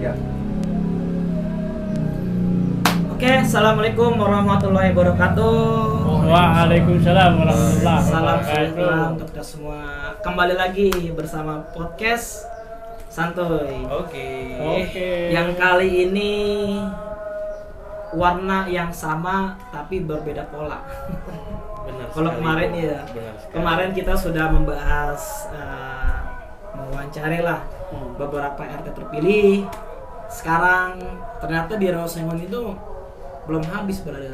Ya. Oke, assalamualaikum warahmatullahi wabarakatuh. Waalaikumsalam warahmatullahi Salam wabarakatuh. sejahtera untuk kita semua. Kembali lagi bersama podcast Santuy. Oke. Yang kali ini warna yang sama tapi berbeda pola. Benar. Kalau sekali, kemarin Bu. ya, Benar sekali. kemarin kita sudah membahas mewawancari lah beberapa RT terpilih. Sekarang ternyata di Rawasengon itu belum habis berada.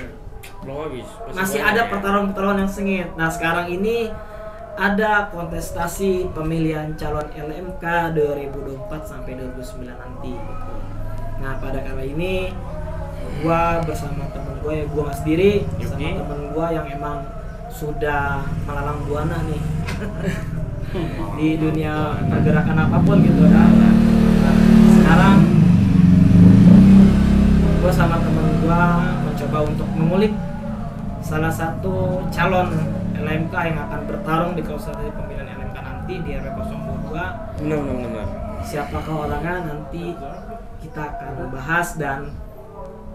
Belum habis. Masih banyak ada ya. pertarungan-pertarungan yang sengit. Nah sekarang ini ada kontestasi pemilihan calon LMK 2024 sampai 2029 nanti. Gitu. Nah pada kali ini gua bersama temen gue, gua nggak sendiri, sama Yuki. temen gua yang emang sudah melalang buana nih di dunia pergerakan apapun gitu kan. Nah, sekarang gua sama temen gua mencoba untuk mengulik salah satu calon LMK yang akan bertarung di kontestasi pemilihan LMK nanti di RW 022. Benar. Siapakah orangnya nanti kita akan bahas, dan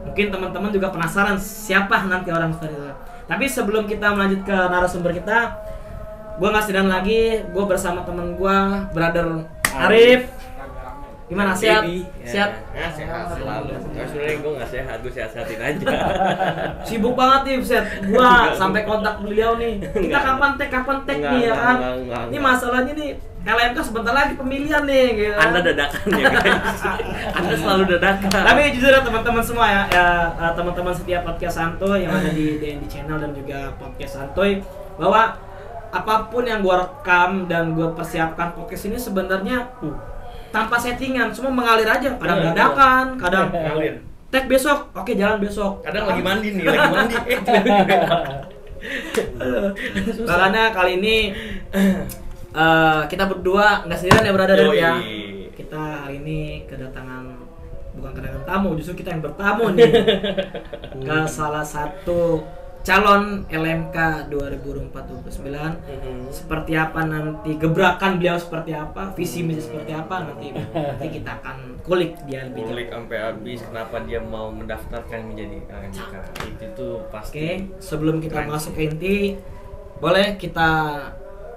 mungkin teman-teman juga penasaran siapa nanti orang seperti itu. Tapi sebelum kita melanjut ke narasumber kita, gue nggak sendirian lagi, gue bersama temen gue, brother Arif. Gimana, sehat? Sehat? Ya, sehat selalu. Nah, sebenarnya gue nggak sehat, gue sehat-sehatin aja. Sibuk banget nih, set. Gue sampai kontak beliau nih. Kita kapan tag Enggak, nih ya kan? enggak. Ini masalahnya nih, LMK sebentar lagi pemilihan nih, gitu. Anda dadakan ya guys. Anda selalu dadakan. Tapi jujur ya teman-teman semua ya, teman-teman setiap podcast Santuy yang ada di DND Channel dan juga podcast Santuy, bahwa apapun yang gua rekam dan gua persiapkan podcast ini sebenarnya tanpa settingan, semua mengalir aja. Kadang Bener, dadakan, kadang Ngalir. tag besok, oke jalan besok. Kadang lagi mandi nih, lagi mandi. Makanya kali ini kita berdua nggak sendirian ya brother Yoi. ya. Kita hari ini bukan kedatangan tamu, justru kita yang bertamu nih ke salah satu calon LMK 2024-2029. Seperti apa nanti gebrakan beliau, seperti apa visi misi seperti apa, nanti kita akan kulik dia lebih jauh. Kulik sampai habis kenapa dia mau mendaftarkan menjadi LMK. Itu tuh pasti. Oke, sebelum kita Keren masuk sih. ke inti, boleh kita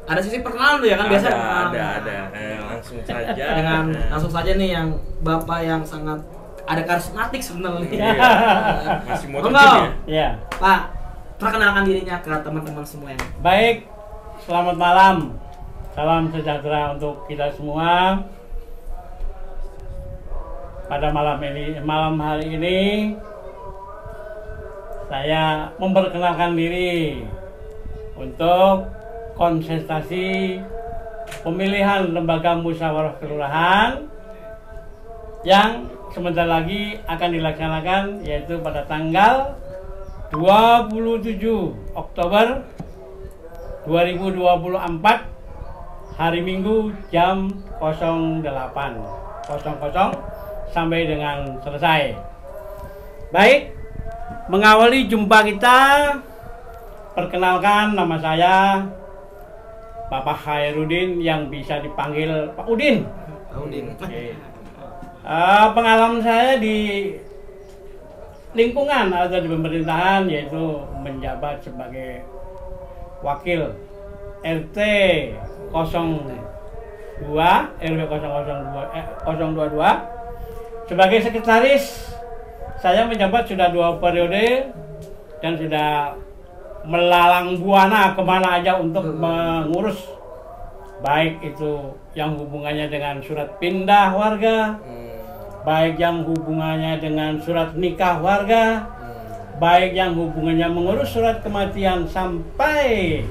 ada sesi perkenalan dulu ya kan, biasa Ada. Langsung saja. langsung saja nih yang bapak yang sangat ada karismatik sebenarnya. Iya. Masih mau Monggo. terjun ya? Ya, Pak, perkenalkan dirinya ke teman-teman semua yang baik. Selamat malam. Salam sejahtera untuk kita semua. Pada malam hari ini saya memperkenalkan diri untuk kontestasi pemilihan lembaga musyawarah kelurahan yang sebentar lagi akan dilaksanakan, yaitu pada tanggal 27 Oktober 2024 hari Minggu jam 08.00 sampai dengan selesai. Baik, mengawali jumpa kita, perkenalkan nama saya Bapak Hairudin yang bisa dipanggil Pak Udin. Oke. Pengalaman saya di lingkungan atau di pemerintahan yaitu menjabat sebagai wakil RT 02 RW 022 sebagai sekretaris. Saya menjabat sudah 2 periode dan sudah melalang buana kemana aja untuk mengurus, baik itu yang hubungannya dengan surat pindah warga, baik yang hubungannya dengan surat nikah warga, baik yang hubungannya mengurus surat kematian, sampai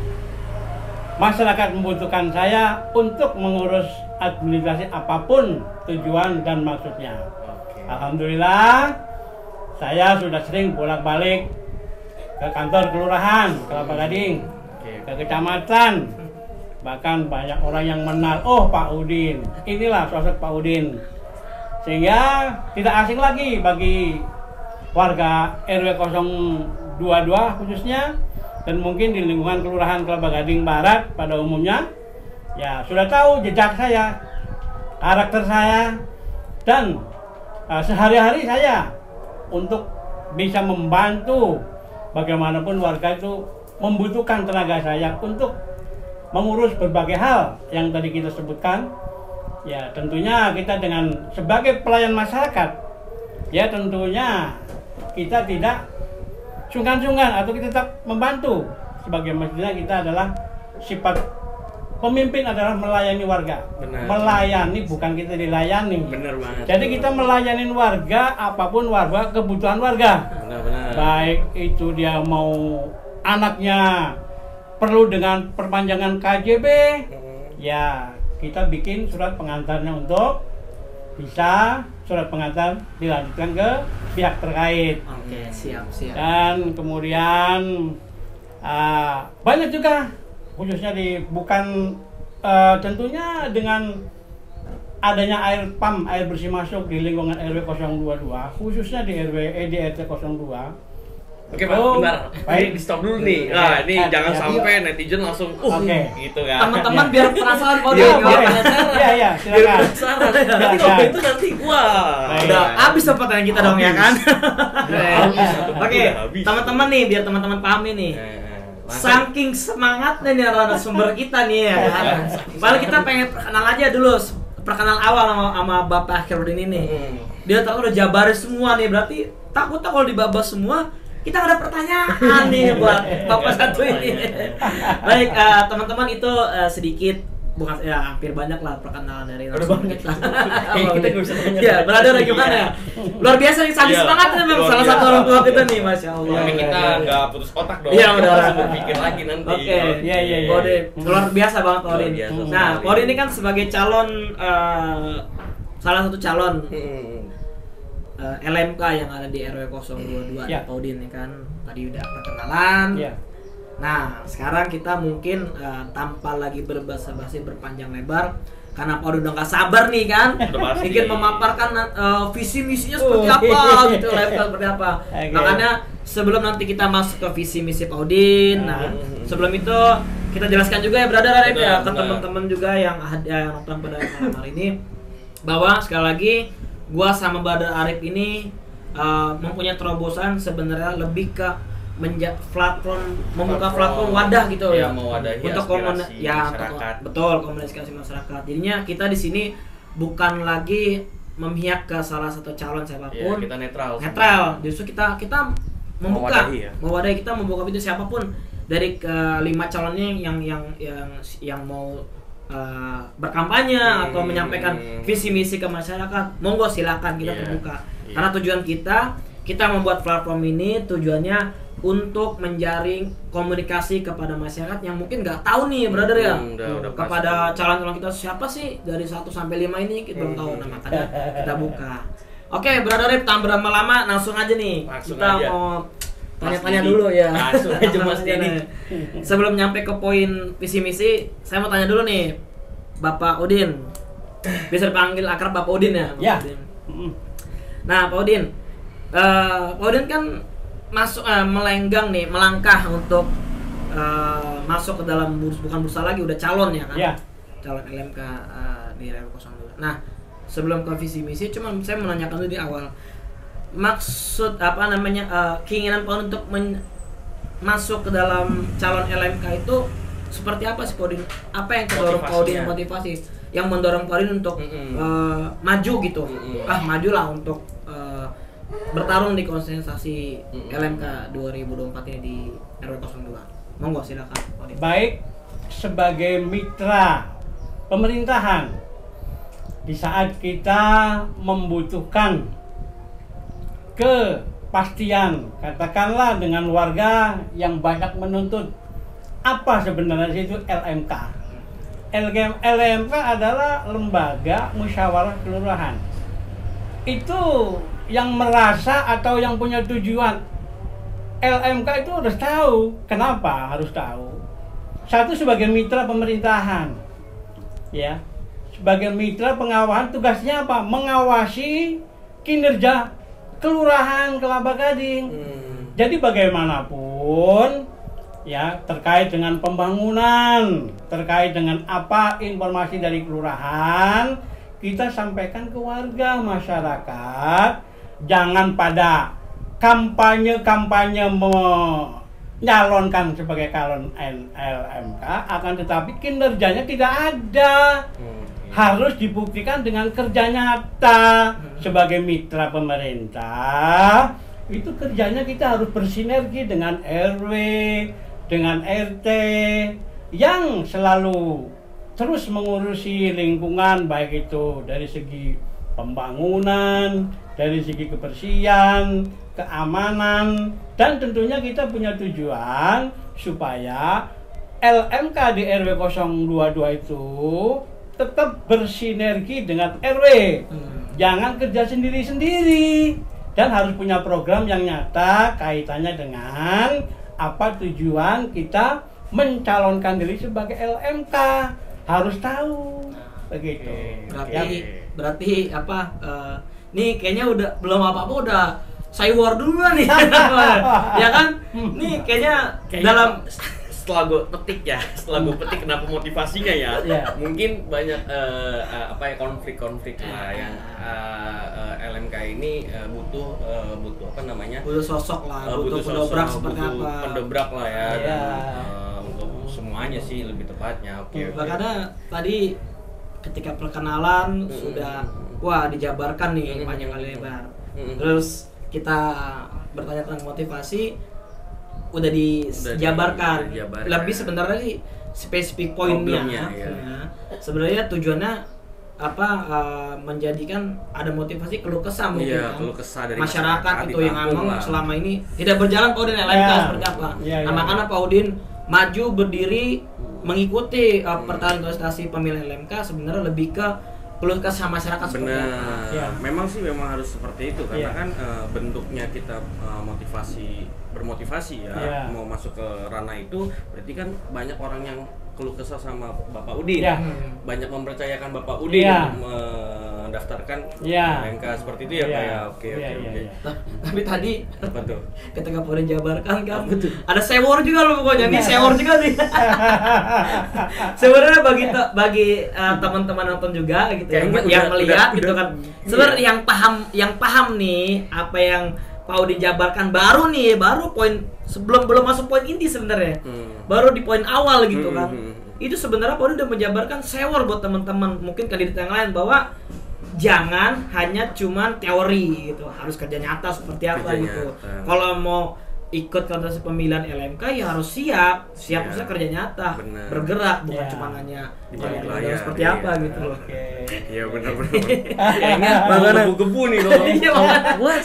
masyarakat membutuhkan saya untuk mengurus administrasi apapun tujuan dan maksudnya. Alhamdulillah, saya sudah sering bolak-balik ke kantor kelurahan Kelapa Gading, ke kecamatan, bahkan banyak orang yang mengenal, oh Pak Udin, inilah sosok Pak Udin. Sehingga tidak asing lagi bagi warga RW 022 khususnya, dan mungkin di lingkungan Kelurahan Kelapa Gading Barat pada umumnya, ya sudah tahu jejak saya, karakter saya, dan sehari-hari saya untuk bisa membantu bagaimanapun warga itu membutuhkan tenaga saya untuk mengurus berbagai hal yang tadi kita sebutkan. Ya tentunya kita dengan sebagai pelayan masyarakat, ya tentunya kita tidak sungkan-sungkan atau kita tetap membantu. Sebagai mestinya kita adalah sifat pemimpin adalah melayani warga. Benar. Melayani, bukan kita dilayani. Bener banget. Jadi kita melayani warga, apapun warga, kebutuhan warga. Benar-benar. Baik itu dia mau anaknya perlu dengan perpanjangan KJB, ya kita bikin surat pengantarnya untuk bisa surat pengantar dilanjutkan ke pihak terkait. Oke, siap. Dan kemudian banyak juga khususnya tentunya dengan adanya air pump, air bersih masuk di lingkungan RW 022, khususnya di RT 02. Oke Pak, bentar. Baik. Ini di stop dulu nih. Nah, ini jangan ya. sampai netizen langsung gitu kan. Teman-teman biar penasaran kok Iya, dia iya. penasaran. Iya, Biar silakan. penasaran. Nanti kalau itu nanti Baik. Udah habis tempatan kita dong ya kan? Habis, Oke, udah habis. teman-teman nih biar teman-teman pahami nih. Saking semangatnya nih narasumber kita nih ya kan. Padahal kita pengen perkenal aja dulu, perkenal awal sama Bapak Khairuddin ini. Dia tahu udah jabarin semua nih, berarti takutnya kalau dibabas semua kita nggak ada pertanyaan nih buat Bapak satu ini. Baik, teman-teman itu sedikit bukan ya hampir banyak lah perkenalan dari narasumber kita. Kita nggak bisa tanya. Ya, brother gimana ya? Luar biasa nih, sadis Iya, semangatnya memang luar salah biasa. satu orang tua kita nih, masya Allah. Tapi kita nggak putus otak dong. Iya, Kita udah. langsung berpikir lagi nanti. Oke, Iya. Odin, luar biasa banget Luar Odin. biasa Nah, sekali. Odin ini kan sebagai calon salah satu calon LMK yang ada di RW 022 Ya. Odin ini kan tadi udah perkenalan. Iya. Nah, sekarang kita mungkin tanpa lagi berbasa-basi berpanjang lebar karena Pak Odin udah nggak sabar nih kan, Udah pasti. ingin memaparkan visi misinya seperti apa gitu, LMK seperti apa. Oke. Makanya sebelum nanti kita masuk ke visi misi Pak Odin, nah sebelum itu kita jelaskan juga ya brother Arif ya ke Benar. teman-teman juga yang nonton pada malam hari ini bahwa sekali lagi gua sama brother Arif ini mempunyai terobosan sebenarnya lebih ke membuka platform wadah gitu Ya, ya mewadahi untuk aspirasi masyarakat. betul komunikasi masyarakat. Jadinya kita di sini bukan lagi memihak ke salah satu calon Ya, siapapun, kita netral. justru kita membuka Mewadahi ya. mewadahi, kita membuka pintu siapapun dari kelima calonnya yang mau berkampanye atau menyampaikan visi misi ke masyarakat, monggo silakan kita Iya. terbuka. Iya. Karena tujuan kita membuat platform ini tujuannya untuk menjaring komunikasi kepada masyarakat yang mungkin nggak tahu nih brother ya, udah kepada pasti. calon-calon kita siapa sih dari 1 sampai 5 ini kita belum tahu, nah makanya kita buka. Oke brother Rip, tanpa berlama-lama langsung aja nih Langsung kita aja. mau tanya-tanya Mas dulu ya. Langsung aja Mas Tanya. Didi. Sebelum nyampe ke poin visi misi, saya mau tanya dulu nih Bapak Odin, bisa dipanggil akrab Bapak Odin ya? Bapak Ya. Odin. Nah Pak Odin, Pak Odin kan melangkah untuk masuk ke dalam bukan bursa lagi, udah calon ya kan? Ya. Calon LMK di RW 02. Nah, sebelum ke visi misi, cuma saya menanyakan dulu di awal. Maksud keinginan Pak Odin untuk masuk ke dalam calon LMK itu seperti apa sih Pak Odin? Apa yang mendorong Pak Odin, motivasi yang mendorong Pak Odin untuk maju gitu? Majulah untuk bertarung di konsentrasi LMK 2024 ini di RW 02. Monggo silakan Pak Odin. Baik, sebagai mitra pemerintahan di saat kita membutuhkan kepastian, katakanlah dengan warga yang banyak menuntut apa sebenarnya itu LMK. LMK adalah lembaga musyawarah kelurahan. Itu yang merasa atau yang punya tujuan LMK itu harus tahu. Kenapa harus tahu? Satu, sebagai mitra pemerintahan, ya, sebagai mitra pengawasan, tugasnya apa? Mengawasi kinerja kelurahan Kelapa Gading. Jadi bagaimanapun, ya, terkait dengan pembangunan, terkait dengan apa informasi dari kelurahan, kita sampaikan ke warga masyarakat, jangan pada kampanye menyalonkan sebagai calon LMK, akan tetapi kinerjanya tidak ada. Harus dibuktikan dengan kerja nyata. Sebagai mitra pemerintah, itu kerjanya kita harus bersinergi dengan RW, dengan RT yang selalu terus mengurusi lingkungan, baik itu dari segi pembangunan, dari segi kebersihan, keamanan, dan tentunya kita punya tujuan supaya LMK di RW 022 itu tetap bersinergi dengan RW. Jangan kerja sendiri-sendiri, dan harus punya program yang nyata kaitannya dengan apa tujuan kita mencalonkan diri sebagai LMK. Harus tahu begitu. Berarti apa? Nih kayaknya udah belum apa-apa udah cyber dulu nih. Ya kan? Nih kayaknya dalam setelah gue petik kenapa motivasinya ya, mungkin banyak konflik-konflik lah yang LMK ini butuh apa namanya, butuh sosok lah, butuh pendobrak seperti apa, pendobrak lah ya, untuk semuanya sih lebih tepatnya. Karena tadi ketika perkenalan sudah dijabarkan nih panjang kali lebar, terus kita bertanya tentang motivasi udah dijabarkan. Lebih sebenarnya sih spesifik poinnya sebenarnya tujuannya apa, menjadikan ada motivasi keluh kesah mungkin keluh kesah dari masyarakat itu yang memang selama ini tidak berjalan Pak Udin LMK seperti apa. Makanya Pak Udin maju berdiri mengikuti pertarungan kontestasi pemilihan LMK sebenarnya lebih ke keluh kesah masyarakat seperti apa. Memang harus seperti itu karena kan bentuknya kita bermotivasi ya, mau masuk ke ranah itu berarti kan banyak orang yang keluh kesah sama Bapak Udin, banyak mempercayakan Bapak Udin untuk mendaftarkan LMK seperti itu ya Pak ya. Oke. Tapi tadi apa tuh? Ketika Pak Udin jabarkan kan ada sewor juga loh pokoknya, nih sewor juga nih. Sebenarnya bagi teman-teman nonton juga gitu yang melihat gitu kan. Sebenarnya yang paham nih apa yang Pak Udin jabarkan baru poin belum masuk poin inti sebenarnya. Baru di poin awal gitu kan. Itu sebenarnya Pak Udin udah menjabarkan sewor buat teman-teman mungkin kandidat yang lain bahwa jangan hanya cuman teori gitu, harus kerja nyata seperti apa gitu. Kalau mau ikut kontestasi pemilihan LMK ya harus siap maksudnya kerja nyata, bergerak, bukan cuma hanya seperti apa gitu loh. Iya benar. Kayaknya gebu nih loh. Buat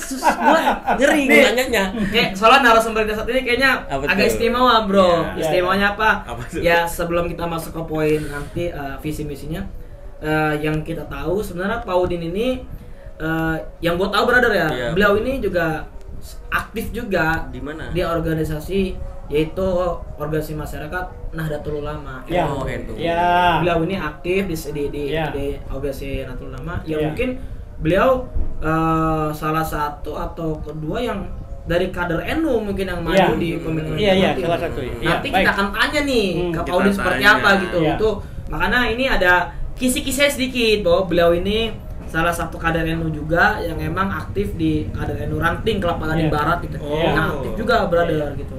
ngeri nanyanya. Kayak soalnya narasumber kita saat ini kayaknya agak istimewa, Bro. Istimewanya apa? Ya sebelum kita masuk ke poin nanti visi misinya, yang kita tahu sebenarnya Pak Udin ini yang gue tahu brother ya, beliau ini juga aktif juga di mana? Di organisasi, yaitu organisasi masyarakat Nahdlatul Ulama. Beliau ini aktif di organisasi Nahdlatul Ulama. Mungkin beliau salah satu atau kedua yang dari kader NU mungkin yang maju di pemilihan. Salah satu. Nanti kita akan tanya nih ke Pak Udin seperti apa gitu. Itu makanya ini ada kisi-kisih sedikit bahwa beliau ini salah satu kader NU juga yang emang aktif di kader NU Ranting Kelapa Gading Barat gitu. Yang aktif juga brother gitu.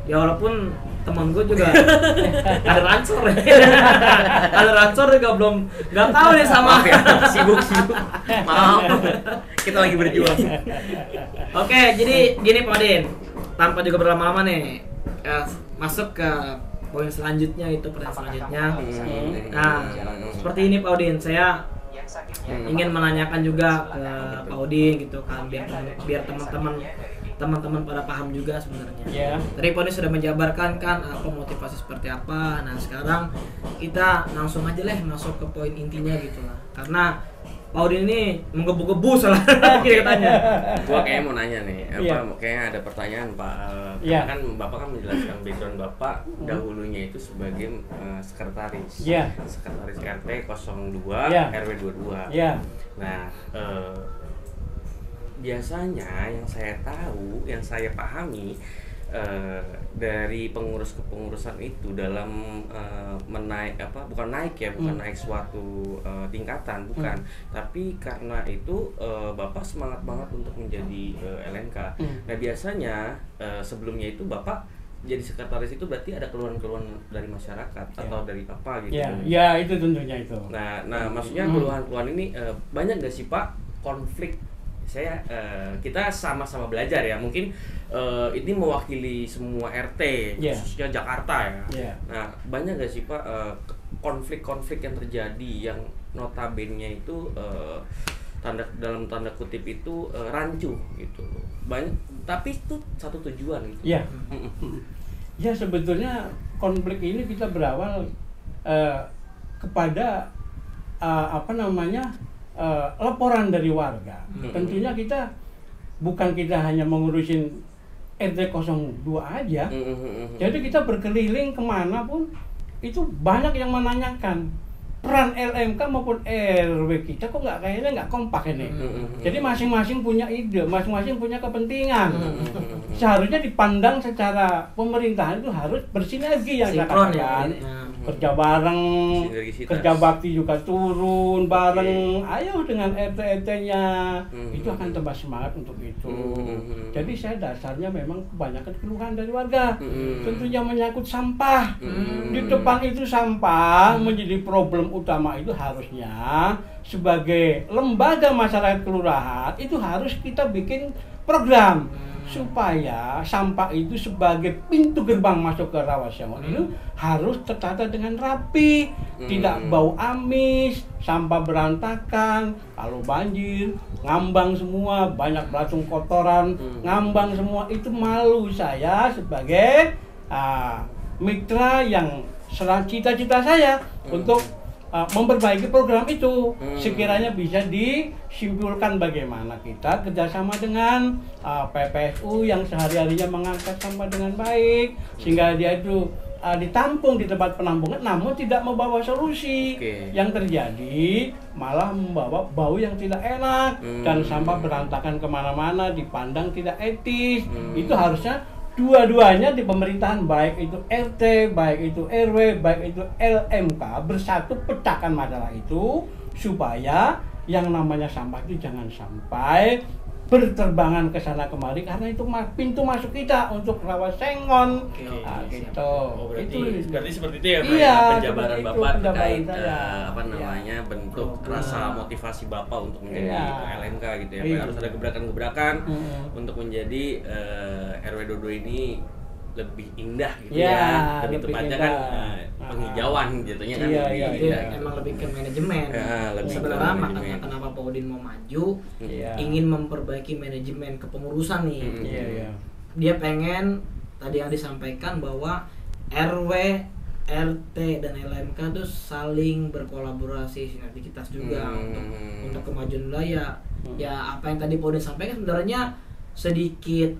Ya walaupun teman gue juga kader Ansor. Kader Ansor juga belum nggak tahu nih sama sibuk. Maaf. Kita lagi berjuang. Oke, jadi gini Pak Udin. Tanpa juga berlama-lama nih. Masuk ke poin selanjutnya, itu pertanyaan selanjutnya. Nah, seperti ini Pak Udin, saya ingin menanyakan juga ke Pak Udin gitu kan, biar teman-teman pada paham juga sebenarnya. Tadi Pak Udin sudah menjabarkan kan apa motivasi seperti apa. Nah sekarang kita langsung aja masuk ke poin intinya gitu lah, karena Pak Udin ini menggebu-gebu salah katanya. Gua kayaknya mau nanya nih, kayaknya ada pertanyaan Pak. Kan Bapak kan menjelaskan background Bapak dahulunya itu sebagai sekretaris. Sekretaris RT 02 RW 22. Nah, biasanya yang saya tahu, yang saya pahami, dari pengurus kepengurusan itu dalam bukan naik suatu tingkatan, bukan, tapi karena itu Bapak semangat banget untuk menjadi LMK. Nah biasanya sebelumnya itu Bapak jadi sekretaris itu berarti ada keluhan-keluhan dari masyarakat atau dari apa gitu? Ya itu tentunya itu. Nah maksudnya keluhan-keluhan ini banyak nggak sih Pak konflik? Kita sama-sama belajar ya, mungkin ini mewakili semua RT khususnya Jakarta ya. Nah banyak gak sih Pak konflik-konflik yang terjadi yang notabene itu dalam tanda kutip itu rancu gitu, banyak tapi itu satu tujuan gitu. Ya sebetulnya konflik ini kita berawal kepada laporan dari warga. Tentunya kita hanya mengurusin RT 02 aja. Jadi kita berkeliling kemana pun itu banyak yang menanyakan peran LMK maupun RW kita kok kayaknya nggak kompak ini. Jadi masing-masing punya ide, masing-masing punya kepentingan. Seharusnya dipandang secara pemerintahan itu harus bersinergi yang saya katakan. Kerja bareng, kerja bakti juga turun bareng, ayo dengan RT-RT-nya, itu akan tambah semangat untuk itu. Jadi saya dasarnya memang kebanyakan keluhan dari warga, tentunya menyangkut sampah. Di depan itu sampah menjadi problem utama, itu harusnya sebagai lembaga masyarakat kelurahan itu harus kita bikin program supaya sampah itu sebagai pintu gerbang masuk ke Rawasengon itu harus tertata dengan rapi, tidak bau amis, sampah berantakan, kalau banjir ngambang semua, banyak belatung kotoran ngambang semua, itu malu saya sebagai mitra yang cita-cita saya untuk memperbaiki program itu. Sekiranya bisa disimpulkan bagaimana kita kerjasama dengan PPSU yang sehari-harinya mengangkat sampah dengan baik, sehingga dia itu ditampung di tempat penampungan, namun tidak membawa solusi. Yang terjadi malah membawa bau yang tidak enak, dan sampah berantakan kemana-mana, dipandang tidak etis. Itu harusnya dua-duanya di pemerintahan, baik itu RT, baik itu RW, baik itu LMK, bersatu pecahkan masalah itu supaya yang namanya sampah itu jangan sampai berterbangan ke sana kemari, karena itu pintu masuk kita untuk Rawasengon. Gitu. Berarti seperti itu ya Pak? Iya, penjabaran Bapak terkait bentuk rasa motivasi Bapak untuk menjadi LMK gitu ya. Harus ada gebrakan-gebrakan untuk menjadi RW 22 ini lebih indah gitu ya. Lebih tepatnya kan penghijauan jatuhnya kan lebih indah. Emang lebih ke manajemen. Sebenarnya makanya kenapa Pak Udin mau maju, ingin memperbaiki manajemen kepengurusan nih. Dia pengen tadi yang disampaikan bahwa RW, RT dan LMK itu saling berkolaborasi, sinergitas juga untuk kemajuan wilayah. Ya apa yang tadi Pak Udin sampaikan sebenarnya sedikit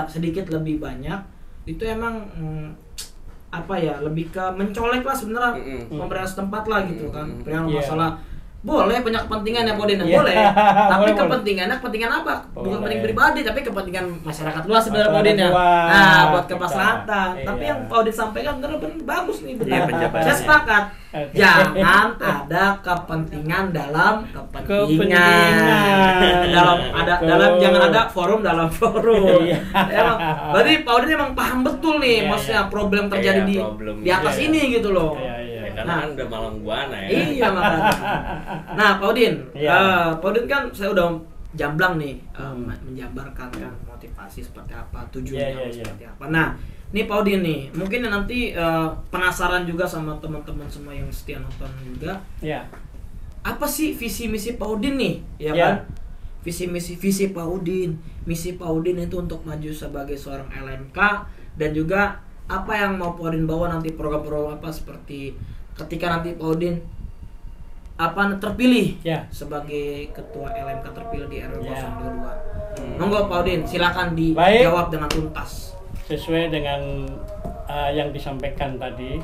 sedikit lebih banyak itu emang lebih ke mencolek lah sebenarnya pemerintah setempat lah gitu kan. Masalah boleh punya kepentingan ya Podin, boleh. Tapi kepentingan apa? Bukan kepentingan pribadi, tapi kepentingan masyarakat luas sebenarnya Podin ya. Nah, buat kemaslahatan. Tapi yang Podin sampaikan benar bagus nih, benar. Saya sepakat. Jangan ada kepentingan dalam kepentingan. Jangan ada forum dalam forum. Emang berarti Podin emang paham betul nih maksudnya problem terjadi di atas ini gitu loh. Karena udah malam buana ya. Iya makanya. Nah, Pak Udin kan saya udah jamblang nih menjabarkan kan motivasi seperti apa, tujuannya seperti apa. Nah, ini Pak Udin nih, mungkin nanti penasaran juga sama teman-teman semua yang setia nonton juga. Apa sih visi misi Pak Udin nih, kan? Visi Pak Udin, misi Pak Udin itu untuk maju sebagai seorang LMK, dan juga apa yang mau Pak Udin bawa nanti, program-program apa seperti ketika nanti Pak Udin terpilih sebagai ketua LMK terpilih di RW 022. Monggo Pak Udin, silakan dijawab dengan tuntas. Sesuai dengan yang disampaikan tadi,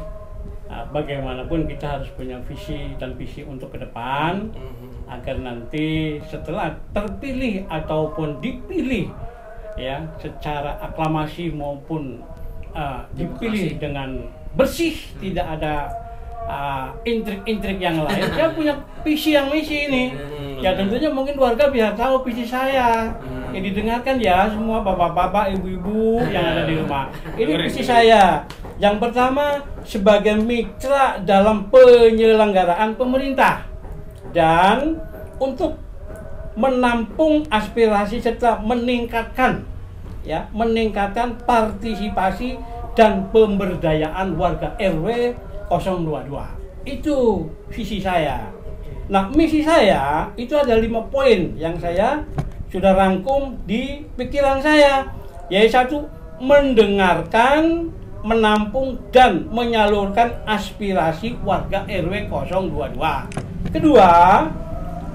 bagaimanapun kita harus punya visi dan visi untuk ke depan, agar nanti setelah terpilih ataupun dipilih ya secara aklamasi maupun dipilih dengan bersih, tidak ada intrik-intrik yang lain. Saya punya visi yang misi ini. Ya tentunya mungkin warga biar tahu visi saya. Ya didengarkan ya semua bapak-bapak, ibu-ibu yang ada di rumah. Ini visi saya. Yang pertama, sebagai mitra dalam penyelenggaraan pemerintah dan untuk menampung aspirasi serta meningkatkan partisipasi dan pemberdayaan warga RW 022. Itu visi saya. Nah, misi saya itu ada 5 poin yang saya sudah rangkum di pikiran saya. Yaitu 1, mendengarkan, menampung dan menyalurkan aspirasi warga RW 022. Kedua,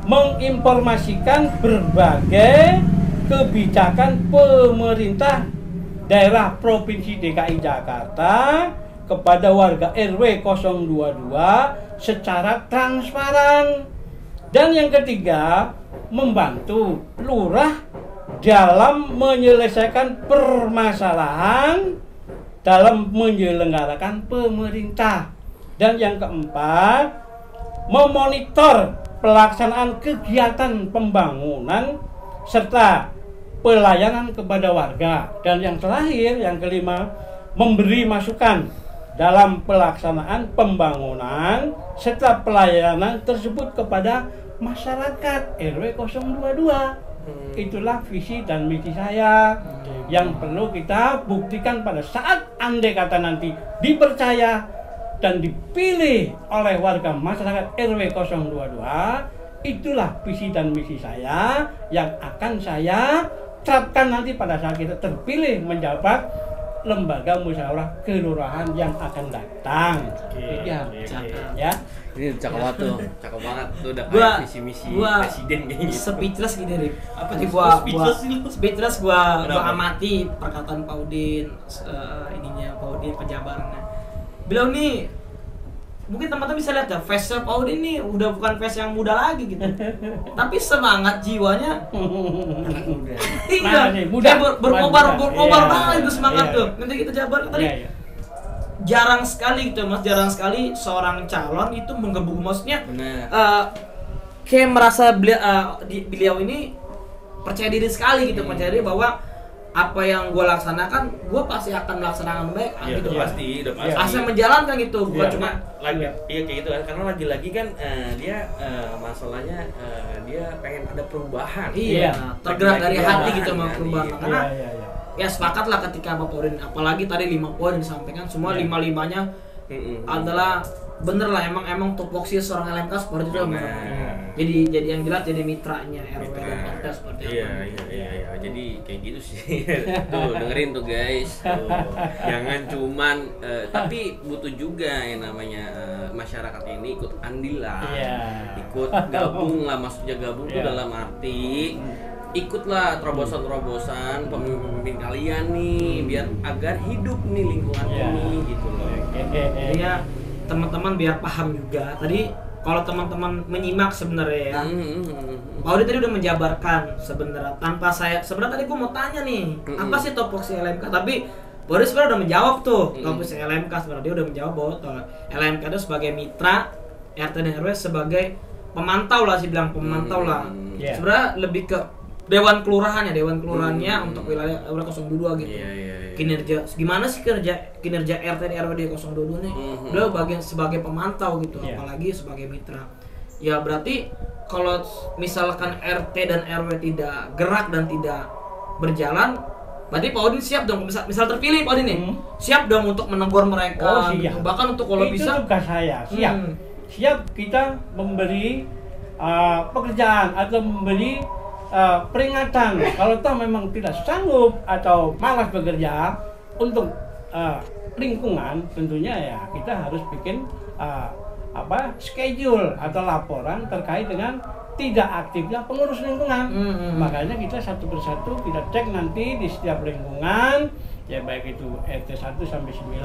menginformasikan berbagai kebijakan pemerintah daerah Provinsi DKI Jakarta kepada warga RW 022 secara transparan. Dan yang ketiga, membantu lurah dalam menyelesaikan permasalahan dalam menyelenggarakan pemerintah. Dan yang keempat, memonitor pelaksanaan kegiatan pembangunan serta pelayanan kepada warga. Dan yang terakhir, yang kelima, memberi masukan dalam pelaksanaan pembangunan serta pelayanan tersebut kepada masyarakat RW 022. Itulah visi dan misi saya yang perlu kita buktikan pada saat andai kata nanti dipercaya dan dipilih oleh warga masyarakat RW 022. Itulah visi dan misi saya yang akan saya terapkan nanti pada saat kita terpilih menjabat lembaga musyawarah kelurahan yang akan datang. Ya. Ini cakep banget tuh, cakep banget tuh udah kayak visi misi presiden kayak gitu. Speechless gini, Rip. Apa sih gua amati perkataan Pak Udin, Pak Udin penjabarannya. Beliau nih mungkin teman-teman bisa lihat ya, face-nya Pak Udin nih udah bukan face yang muda lagi gitu. Tapi semangat jiwanya anak muda. Iya, berkobar banget itu semangat tuh. Nanti kita jabarkan tadi. Jarang sekali gitu Mas, jarang sekali seorang calon itu menggebu, maksudnya kayak merasa beliau ini percaya diri sekali gitu, percaya diri bahwa apa yang gue laksanakan, gue pasti akan melaksanakan baik. Ya, gitu udah kan. pasti. Asal menjalankan gitu, bukan cuma lagi. Iya kayak gitu kan, karena lagi-lagi kan dia masalahnya dia pengen ada perubahan. Iya, tergerak dari hati gitu mau perubahan. Karena ya sepakat lah ketika Bapak Udin, apalagi tadi 5 poin disampaikan, semua 5-5-nya adalah bener lah, emang tupoksi seorang LMK seperti itu. Jadi yang jelas jadi mitranya RW dan RT seperti apa. Iya. Jadi kayak gitu sih. Tuh dengerin tuh guys. Tuh. Jangan cuman tapi butuh juga yang namanya masyarakat ini ikut andil lah. Ikut gabung lah, maksudnya gabung tuh dalam arti ikutlah terobosan-terobosan pemimpin kalian nih biar agar hidup nih lingkungan ini gitu loh. Jadi ya teman-teman biar paham juga. Tadi kalau teman-teman menyimak sebenarnya ya, Pak Udi tadi udah menjabarkan sebenarnya tanpa sebenarnya tadi gue mau tanya nih, apa sih topoksi LMK? Tapi Pak Udi sebenarnya udah menjawab tuh topoksi LMK, sebenarnya dia udah menjawab bahwa LMK itu sebagai mitra, RT dan RW sebagai pemantau lah, sih bilang pemantau lah. Sebenarnya lebih ke dewan kelurahannya untuk wilayah RW 022 gitu. Kinerja gimana sih kinerja RT dan RW di 022 nih? Beliau bagian sebagai pemantau gitu, apalagi sebagai mitra. Ya berarti kalau misalkan RT dan RW tidak gerak dan tidak berjalan, berarti Pak Udin siap dong, misal terpilih Pak Udin nih, siap dong untuk menegur mereka, gitu. Bahkan untuk kalau itu bisa tugas saya, siap kita memberi pekerjaan atau memberi peringatan kalau toh memang tidak sanggup atau malas bekerja untuk lingkungan, tentunya ya kita harus bikin schedule atau laporan terkait dengan tidak aktifnya pengurus lingkungan. Makanya kita satu persatu kita cek nanti di setiap lingkungan, ya baik itu RT 1 sampai 9,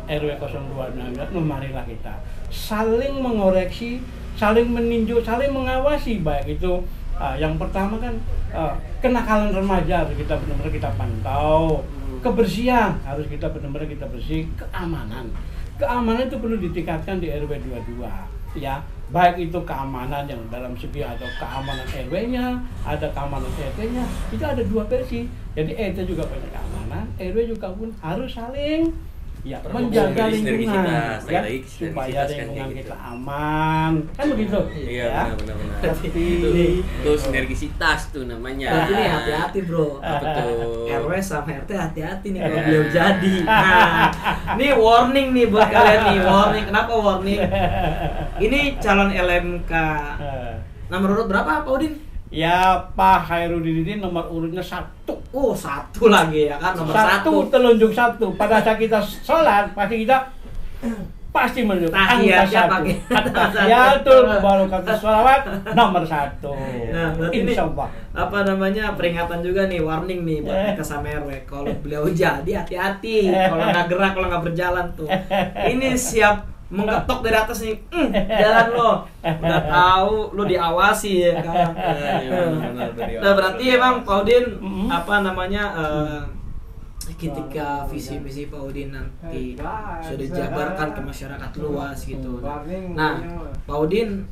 RW 022, marilah kita saling mengoreksi, saling meninjau, saling mengawasi, baik itu Yang pertama kan kenakalan remaja harus kita benar-benar kita pantau, kebersihan harus kita benar-benar kita bersih, keamanan itu perlu ditingkatkan di RW 22 ya, baik itu keamanan yang dalam segi atau keamanan RW-nya, ada keamanan RT-nya, itu ada dua versi. Jadi RT juga punya keamanan, RW juga pun harus saling ya menjaga lingkungan ya, supaya lingkungan kita aman, kan begitu. Iya, ya. benar. Itu sinergisitas tuh namanya. Ini hati-hati bro. Apa tuh? RW sama RT hati-hati nih kalau beliau jadi. Nah, ini warning nih buat kalian nih, warning. Kenapa warning? Ini calon LMK nomor urut berapa Pak Udin? Ya Pak Hairudin ini nomor urutnya 1. Oh 1 lagi ya kan, nomor 1. Telunjuk 1. Pada saat kita sholat pasti kita pasti menunjuk angka 1. Tahiyatul barakatus sholawat nomor 1. Nah, insya Allah. Apa namanya, peringatan juga nih, warning nih buat kita sama RW. Kalau beliau jadi hati-hati. Kalau nggak gerak, kalau nggak berjalan tuh. Ini siap menggetok dari atas nih, jalan lo, udah tahu lo diawasi ya kan. Nah berarti emang Pak Udin apa namanya ketika visi misi Pak Udin nanti sudah dijabarkan ke masyarakat luas gitu. Nah Pak Udin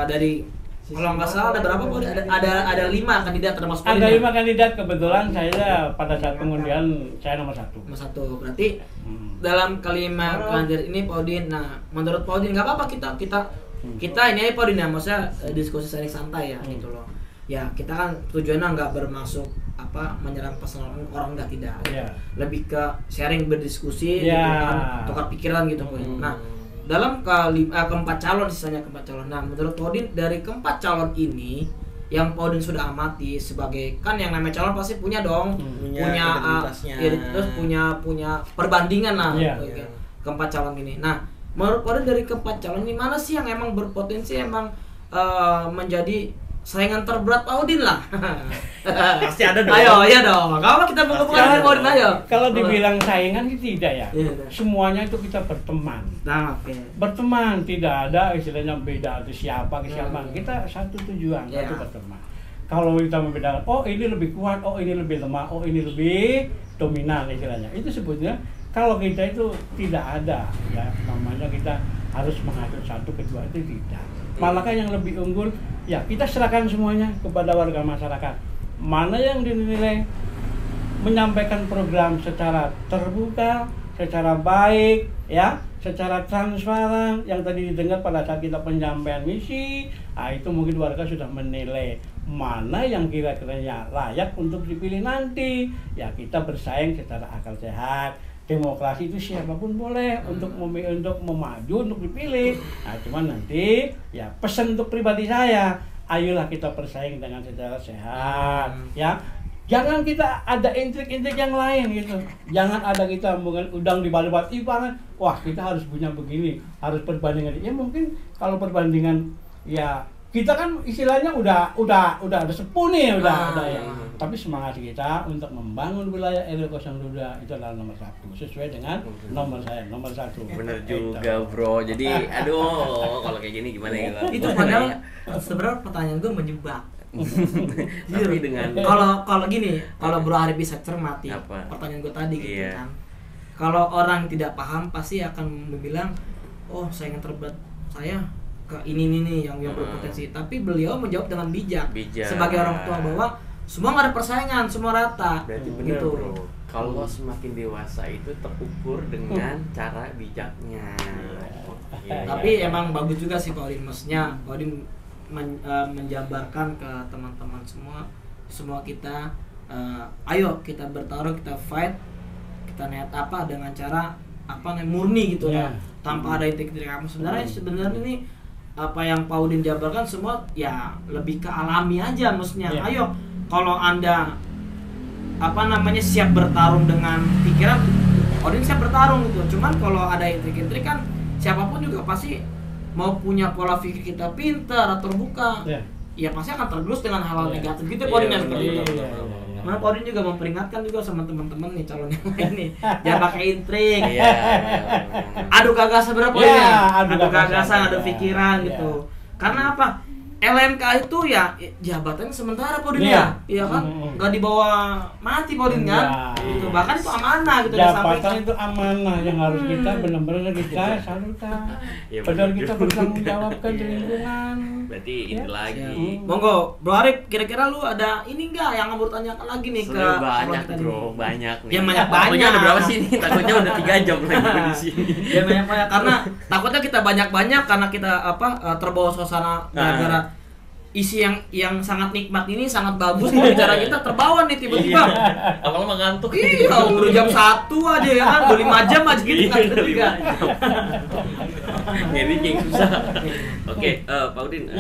dari kalau nggak salah ada berapa Pak Udin? Ada 5 kandidat termasuk Pak Udin. Ada 5 kandidat, kebetulan saya pada saat pengundian saya nomor 1. Nomor 1 berarti dalam kelima kandidat ini Pak Udin. Nah menurut Pak Udin nggak apa-apa kita ini aja Pak Udin ya, maksudnya diskusi sharing santai ya gitu loh. Ya kita kan tujuannya nggak bermaksud apa menyerang personal orang, nggak, tidak. Lebih ke sharing, berdiskusi gitu kan, tukar pikiran gitu Pak Udin. Nah dalam keempat calon, sisanya keempat calon. Nah menurut Pak Udin dari keempat calon ini yang Pak Udin sudah amati sebagai, kan yang namanya calon pasti punya dong, terus punya perbandingan lah keempat calon ini. Nah menurut Pak Udin dari keempat calon ini mana sih yang emang berpotensi emang menjadi saingan terberat Pak Udin lah? Pasti ada dong. Ayo, iya dong. Kalau kita buka-buka Pak Udin, ayo. Kalau dibilang saingan sih tidak ya. Semuanya itu kita berteman. Nah, oke. Berteman, tidak ada istilahnya beda atau siapa ke siapa. Kita satu tujuan, satu berteman. Kalau kita membedakan, oh ini lebih kuat, oh ini lebih lemah, oh ini lebih dominan istilahnya. Itu sebetulnya kalau kita itu tidak ada ya, namanya kita harus mengatur satu kedua itu tidak. Malah yang lebih unggul ya kita serahkan semuanya kepada warga masyarakat. Mana yang dinilai menyampaikan program secara terbuka, secara baik ya, secara transparan, yang tadi didengar pada saat kita penyampaian misi, itu mungkin warga sudah menilai mana yang kira-kiranya layak untuk dipilih nanti. Ya kita bersaing secara akal sehat. Demokrasi itu siapapun boleh untuk memaju, untuk dipilih. Nah, cuman nanti ya pesan untuk pribadi saya, ayolah kita bersaing dengan secara sehat, ya. Jangan kita ada intrik-intrik yang lain gitu. Jangan ada kita mungkin udang di balik banget. Wah, kita harus punya begini, harus perbandingan. Ya mungkin kalau perbandingan ya kita kan istilahnya udah ada sepuh nih, udah ya. Tapi semangat kita untuk membangun wilayah RW 02 itu adalah nomor 1 sesuai dengan nomor saya, nomor 1. Bener juga bro. Jadi aduh kalau kayak gini gimana ya? Itu padahal sebenarnya pertanyaan gue menjebak. Tapi dengan kalau gini, kalau Bro Arif bisa cermati pertanyaan gue tadi gitu kan. Kalau orang tidak paham pasti akan bilang, oh saingan terberat saya ke ini nih yang berpotensi. Tapi beliau menjawab dengan bijak. Sebagai orang tua bahwa semua nggak ada persaingan, semua rata. Berarti benar gitu. Bro. Kalau semakin dewasa itu terukur dengan cara bijaknya. Tapi emang bagus juga sih Pak Udin, maksudnya Pak Udin menjabarkan ke teman-teman semua kita, ayo kita bertarung, kita fight, kita niat apa dengan cara murni gitu ya, tanpa ada intrik-intrik kamu. Sebenarnya ini apa yang Pak Udin jabarkan semua ya lebih ke alami aja, maksudnya ayo kalau Anda siap bertarung dengan pikiran, Udin siap bertarung gitu. Cuman kalau ada intrik-intrik kan siapapun juga pasti mau punya pola pikir kita pintar atau terbuka, ya pasti akan tergerus dengan hal-hal negatif gitu. Udin seperti itu. Mana Udin juga memperingatkan juga sama teman-teman nih calon yang lain nih, jangan pakai intrik. Adu gagasan berapa ya? Adu gagasan, adu pikiran gitu. Karena apa? LMK itu ya jabatan sementara Podin ya, iya kan, nggak dibawa mati Podin kan, gitu. Bahkan itu amanah gitu. Jabatan itu amanah yang harus kita benar-benar kita salurkan. Padahal kita bertanggung jawabkan di lingkungan. Berarti ini lagi. Monggo, Bro Arif, kira-kira lu ada ini nggak yang mau tanyakan lagi nih ke banyak bro, banyak nih. Yang banyak. Ada berapa sih nih? Takutnya udah 3 jam lagi di sini. Yang banyak karena takutnya kita banyak karena kita terbawa suasana gara-gara isi yang sangat nikmat ini, sangat bagus nih bicara kita terbawa nih tiba-tiba. Awalnya mengantuk. Iya, udah jam 1 aja ya kan, udah 5 jam aja gitu kan ketiga. Ini yang susah. Oke, Pak Udin,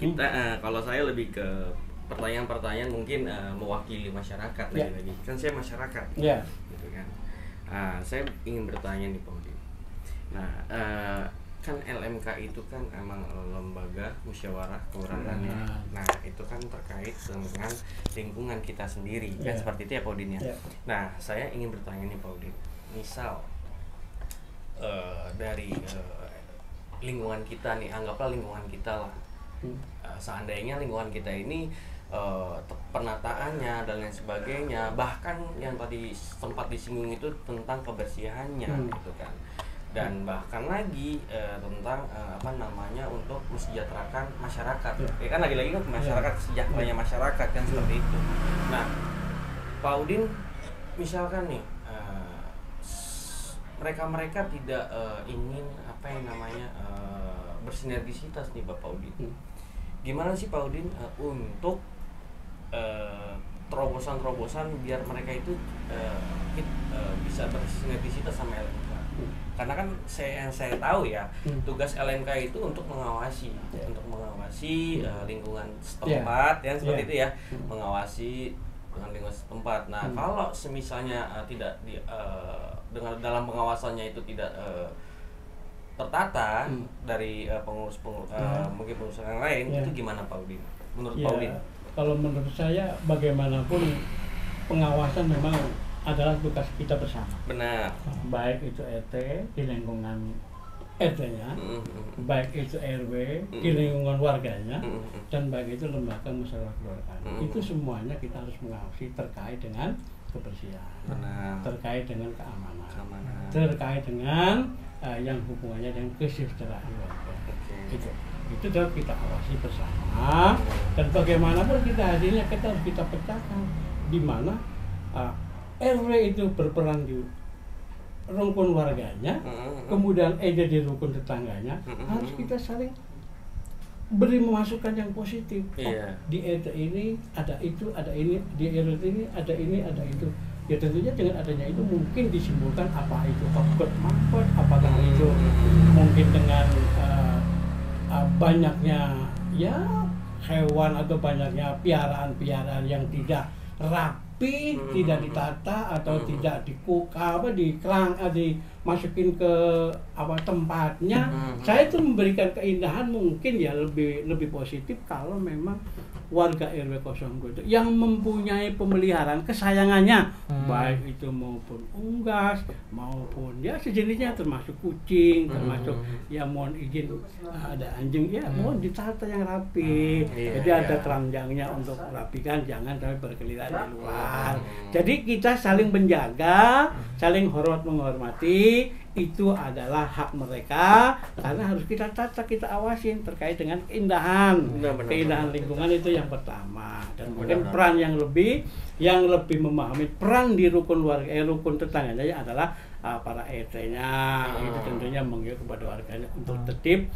kita kalau saya lebih ke pertanyaan-pertanyaan mungkin mewakili masyarakat lagi. Kan saya masyarakat. Iya. Gitu kan. Saya ingin bertanya nih Pak Udin. Nah, kan LMK itu kan emang lembaga musyawarah kelurahan ya. Nah itu kan terkait dengan lingkungan kita sendiri kan seperti itu ya Pak Udin ya. Nah saya ingin bertanya nih Pak Udin, misal dari lingkungan kita nih, anggaplah lingkungan kita lah, seandainya lingkungan kita ini penataannya dan lain sebagainya, bahkan yang tadi sempat disinggung itu tentang kebersihannya gitu kan. Dan bahkan lagi tentang untuk mesejahterakan masyarakat. Ya kan lagi-lagi kan masyarakat, sejahteranya masyarakat kan seperti itu. Nah, Pak Udin misalkan nih mereka tidak ingin bersinergisitas nih Bapak Udin. Gimana sih Pak Udin untuk terobosan-terobosan biar mereka itu bisa bersinergisitas sama LMK? Karena kan saya tahu ya, tugas LMK itu untuk mengawasi lingkungan setempat ya seperti itu ya, mengawasi dengan lingkungan setempat. Nah kalau semisalnya tidak dengan dalam pengawasannya itu tidak tertata dari pengurus mungkin pengurus yang lain, itu gimana Pak Udin? Menurut Pak Udin? Kalau menurut saya bagaimanapun pengawasan memang adalah tugas kita bersama. Benar. Baik itu RT di lingkungan RT-nya, baik itu RW di lingkungan warganya, dan baik itu lembaga musyawarah kelurahan. Itu semuanya kita harus mengawasi terkait dengan kebersihan, terkait dengan keamanan, terkait dengan yang hubungannya dengan kesejahteraan warga. Itu harus kita awasi bersama, dan bagaimanapun kita hasilnya kita harus kita pecahkan di mana RW itu berperan di rukun warganya, kemudian ED di rukun tetangganya, harus kita saling beri masukan yang positif. Di RT ini ada itu, ada ini, di RT ini ada ini, ada itu. Ya tentunya dengan adanya itu mungkin disimpulkan apa itu output manfaat, apakah itu mungkin dengan banyaknya ya hewan atau banyaknya piaraan-piaraan yang tidak rapi, tidak ditata atau tidak dimasukin ke tempatnya. Saya itu memberikan keindahan mungkin ya lebih positif kalau memang warga RW 02 itu yang mempunyai pemeliharaan kesayangannya, baik itu maupun unggas maupun ya sejenisnya, termasuk kucing, termasuk ya mohon izin ada anjing ya mohon ditata yang rapi. Jadi ada keranjangnya untuk merapikan, jangan sampai berkeliaran di luar. Jadi kita saling menjaga, saling hormat menghormati, itu adalah hak mereka karena harus kita tata, kita awasin terkait dengan keindahan lingkungan itu yang pertama. Dan mungkin peran yang lebih memahami peran di rukun warga rukun tetangganya adalah para RT-nya. Itu tentunya mengimbau kepada warganya untuk tertib.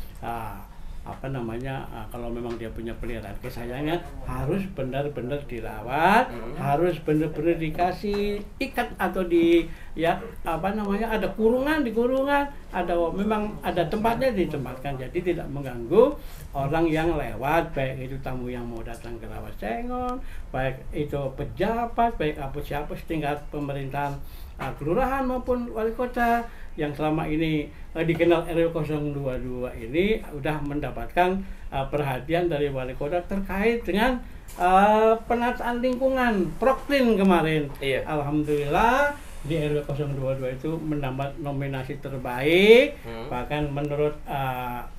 Kalau memang dia punya peliharaan kesayangan harus benar-benar dirawat, harus benar-benar dikasih ikat atau ada kurungan, memang ada tempatnya ditempatkan, jadi tidak mengganggu orang yang lewat, baik itu tamu yang mau datang ke Rawasengon, baik itu pejabat, baik siapa tingkat pemerintahan kelurahan maupun wali kota yang selama ini dikenal RW 022 ini sudah mendapatkan perhatian dari wali kota terkait dengan penataan lingkungan Proklin kemarin. Alhamdulillah di RW 022 itu mendapat nominasi terbaik. Bahkan menurut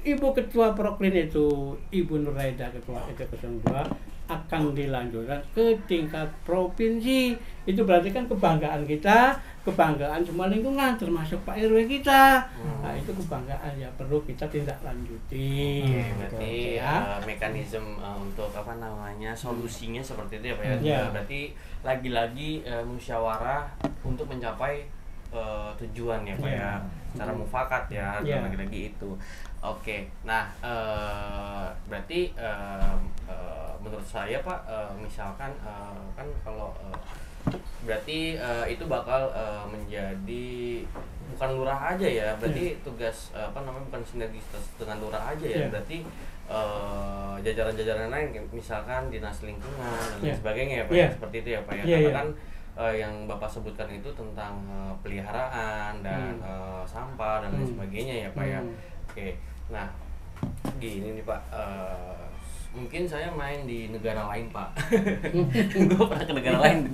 Ibu Ketua Proklin itu Ibu Nuraida Ketua RT 02 akan dilanjutkan ke tingkat provinsi. Itu berarti kan kebanggaan kita, kebanggaan semua lingkungan termasuk Pak RW kita. Nah, itu kebanggaan ya perlu kita tindak lanjuti. Berarti mekanisme untuk apa namanya solusinya seperti itu ya Pak ya. Berarti lagi-lagi musyawarah untuk mencapai tujuan ya Pak ya. Secara mufakat ya, lagi-lagi itu. Oke. Nah, berarti menurut saya Pak, misalkan kan kalau berarti itu bakal menjadi bukan lurah aja ya, berarti tugas apa namanya bukan sinergitas dengan lurah aja ya, berarti jajaran-jajaran lain misalkan dinas lingkungan dan lain sebagainya ya Pak ya, seperti itu ya Pak ya. Karena kan yang Bapak sebutkan itu tentang peliharaan dan sampah dan lain sebagainya ya Pak ya. Oke. Nah, gini nih Pak, mungkin saya main di negara lain Pak. Gue pernah ke negara lain.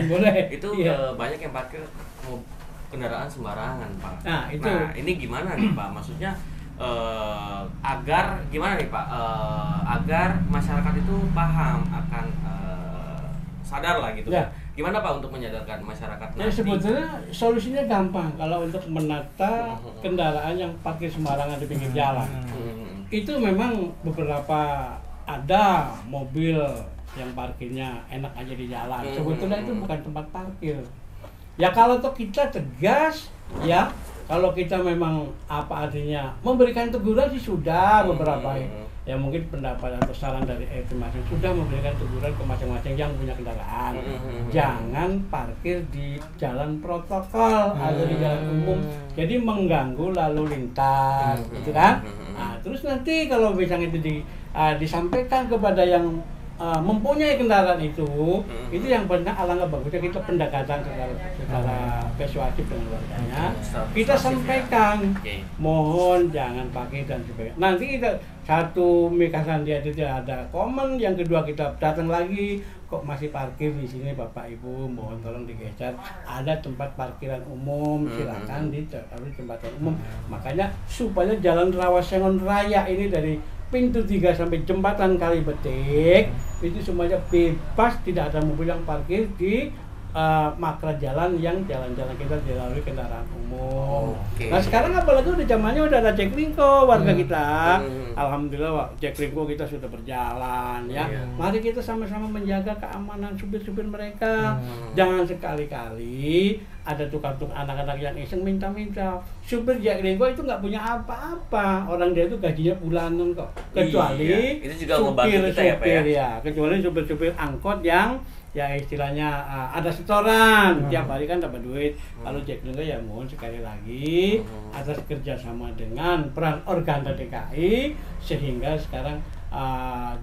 Boleh. Itu banyak yang parkir kendaraan sembarangan Pak. Nah, itu. Nah, ini gimana nih Pak? Maksudnya agar gimana nih Pak? Agar masyarakat itu paham akan sadar lah gitu. Gimana Pak untuk menyadarkan masyarakat nanti? Sebetulnya solusinya gampang kalau untuk menata kendaraan yang parkir sembarangan di pinggir jalan. Itu memang beberapa ada mobil yang parkirnya enak aja di jalan. Sebetulnya itu bukan tempat parkir. Ya kalau toh kita tegas ya, kalau kita memang apa artinya memberikan teguran sih sudah beberapa ya mungkin pendapat atau saran dari RT masing sudah memberikan teguran ke masing-masing yang punya kendaraan. Jangan parkir di jalan protokol atau di jalan umum. Jadi mengganggu lalu lintas, gitu kan? Nah, terus nanti kalau misalnya itu disampaikan kepada yang mempunyai kendaraan itu yang benar alangkah bagusnya kita pendekatan secara persuasif dengan warganya. Kita sampaikan, mohon jangan pakai dan sebagainya. Nanti kita satu mikasan dia tidak ada komen, yang kedua kita datang lagi, kok masih parkir di sini Bapak Ibu, mohon tolong digeser. Ada tempat parkiran umum, silakan di tempat umum. Makanya supaya jalan Rawasengon Raya ini dari pintu 3 sampai jembatan Kalibetik itu semuanya bebas, tidak ada mobil yang parkir di makra jalan yang jalan-jalan kita dilalui kendaraan umum. Nah sekarang apalagi udah zamannya udah ada Jaklingko warga kita. Alhamdulillah Jaklingko kita sudah berjalan ya. Mari kita sama-sama menjaga keamanan supir-supir mereka. Jangan sekali-kali ada tukang-tukang anak-anak yang iseng minta-minta. Supir Jaklingko itu nggak punya apa-apa. Orang dia itu gajinya bulanan kok. Kecuali itu juga supir-supir ya. Kecuali supir-supir angkot yang ya istilahnya ada setoran tiap hari kan dapat duit. Kalau Jaklingko ya mohon sekali lagi atas kerjasama dengan peran Organda DKI sehingga sekarang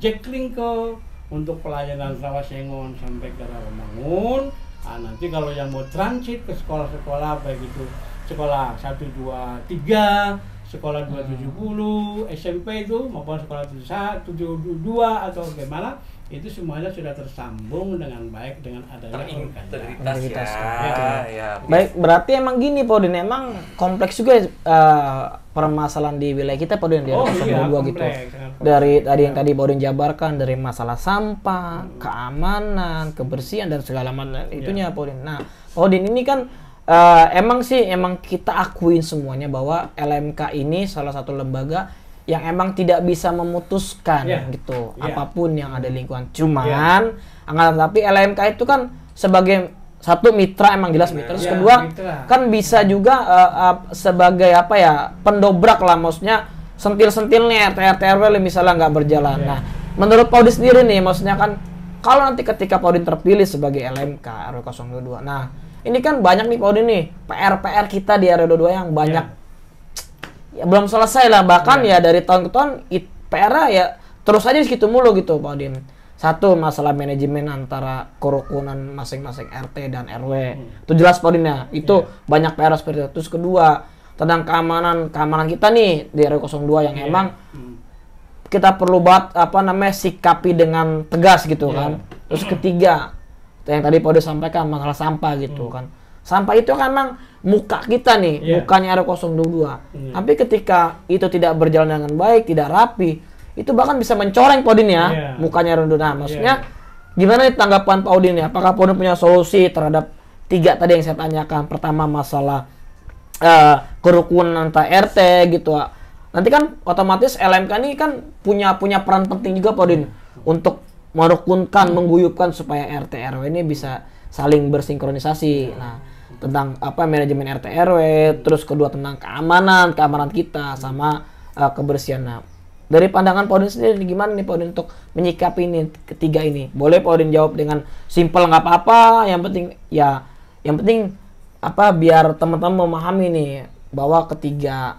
Jaklingko untuk pelayanan Rawasengon sampai ke Rawamangun. Nanti kalau yang mau transit ke sekolah-sekolah baik itu sekolah 1, 2, 3, sekolah 270, SMP itu maupun sekolah 72 atau bagaimana, itu semuanya sudah tersambung dengan baik dengan adanya integritas ya. Baik, berarti emang gini Pak Udin, emang kompleks juga permasalahan di wilayah kita Pak Udin, gitu. Dari tadi yang tadi Pak Udin jabarkan, dari masalah sampah, keamanan, kebersihan dan segala macam itunya Pak Udin. Nah, Pak Udin ini kan emang kita akuin semuanya bahwa LMK ini salah satu lembaga yang emang tidak bisa memutuskan gitu apapun yang ada lingkungan. Cuman tapi LMK itu kan sebagai satu mitra, emang jelas mitra. Terus kedua kan bisa juga sebagai apa ya, pendobrak lah, maksudnya sentil-sentilnya RT RW misalnya nggak berjalan. Nah, menurut Pak Udin sendiri nih, maksudnya kan kalau nanti ketika Pak Udin terpilih sebagai LMK RW 022, nah ini kan banyak nih Pak Udin nih PR kita di RW 22 yang banyak ya belum selesai lah, bahkan ya dari tahun ke tahun PR-nya ya terus aja segitu mulu gitu Pak Udin. Satu, masalah manajemen antara kerukunan masing-masing RT dan RW. Itu jelas Pak Udin ya. Itu banyak PR seperti itu. Terus kedua, tentang keamanan kita nih di RW 02 yang emang kita perlu banget sikapi dengan tegas gitu kan. Terus ketiga, yang tadi Pak Udin sampaikan masalah sampah gitu kan. Sampah itu kan memang muka kita nih, mukanya RW 022. Tapi ketika itu tidak berjalan dengan baik, tidak rapi, itu bahkan bisa mencoreng Pak Udin ya, mukanya RW 022. Nah, maksudnya gimana nih tanggapan Pak Udin ya? Apakah Pak Udin punya solusi terhadap 3 tadi yang saya tanyakan? Pertama masalah kerukunan antar RT gitu. Nanti kan otomatis LMK ini kan punya peran penting juga Pak Udin untuk merukunkan, mengguyupkan supaya RT RW ini bisa saling bersinkronisasi. Nah, tentang manajemen RT RW, terus kedua tentang keamanan kita sama kebersihan. Nah, dari pandangan Pak Udin sendiri gimana nih Pak Udin untuk menyikapi ini ketiga ini? Boleh Pak Udin jawab dengan simpel nggak apa-apa, yang penting biar teman-teman memahami nih bahwa ketiga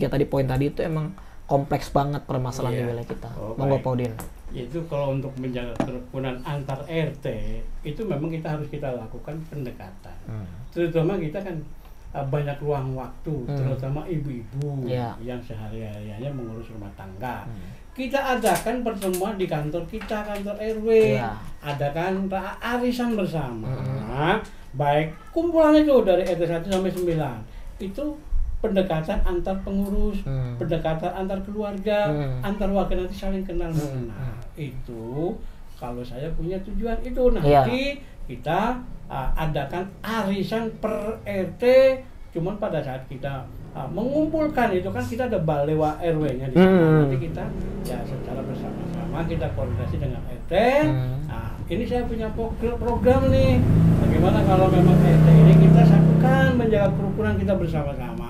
tadi poin tadi itu emang kompleks banget permasalahan di wilayah kita. Monggo Pak Udin. Itu kalau untuk menjaga kerukunan antar RT itu memang kita lakukan pendekatan. Terutama kita kan banyak ruang waktu, terutama ibu-ibu yang sehari-harinya mengurus rumah tangga. Kita adakan pertemuan di kantor kita, kantor RW, adakan arisan bersama. Baik kumpulan itu dari RT 1 sampai 9 itu pendekatan antar pengurus, pendekatan antar keluarga, antar warga nanti saling kenal mengenal. Itu kalau saya punya tujuan itu nanti kita adakan arisan per RT. Cuman pada saat kita mengumpulkan itu kan kita ada balewa RW-nya di sana. Nanti kita secara bersama-sama kita koordinasi dengan RT. Nah, ini saya punya program nih. Bagaimana kalau memang RT ini kita satukan menjaga kerukunan kita bersama-sama.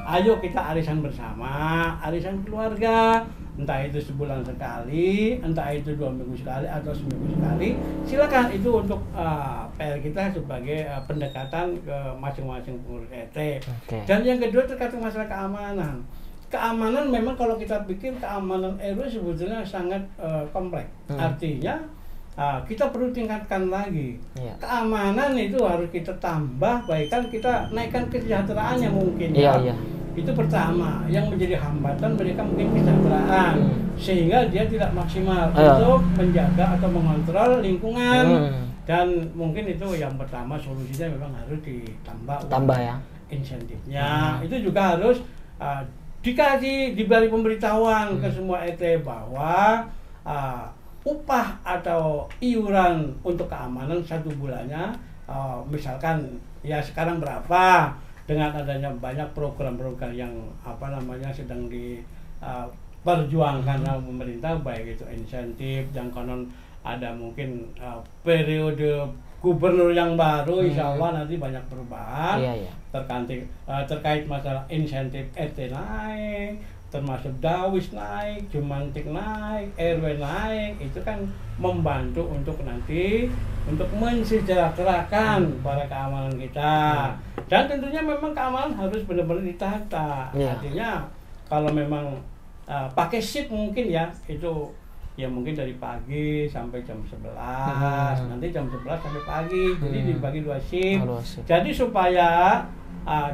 Ayo kita arisan bersama, arisan keluarga. Entah itu sebulan sekali, entah itu 2 minggu sekali atau seminggu sekali. Silakan itu untuk PR kita sebagai pendekatan ke masing-masing pengurus RT. Dan yang kedua terkait masalah keamanan. Keamanan memang kalau kita pikir keamanan RW sebetulnya sangat kompleks. Artinya kita perlu tingkatkan lagi. Keamanan itu harus kita tambah, bahkan kita naikkan kesejahteraannya mungkin Itu pertama, yang menjadi hambatan mereka mungkin kesejahteraan sehingga dia tidak maksimal untuk menjaga atau mengontrol lingkungan. Dan mungkin itu yang pertama solusinya memang harus ditambah insentifnya. Itu juga harus diberi pemberitahuan ke semua RT bahwa upah atau iuran untuk keamanan 1 bulannya misalkan sekarang berapa, dengan adanya banyak program-program yang sedang diperjuangkan oleh pemerintah, baik itu insentif yang konon ada mungkin periode gubernur yang baru, insya Allah nanti banyak perubahan terkait masalah insentif RT naik, termasuk Dawis naik, Jumantik naik, RW naik. Itu kan membantu untuk nanti untuk mensejahterakan para keamanan kita. Dan tentunya memang keamanan harus benar-benar ditata. Artinya kalau memang pakai shift mungkin itu mungkin dari pagi sampai jam 11, nanti jam 11 sampai pagi, jadi dibagi 2 shift. Jadi supaya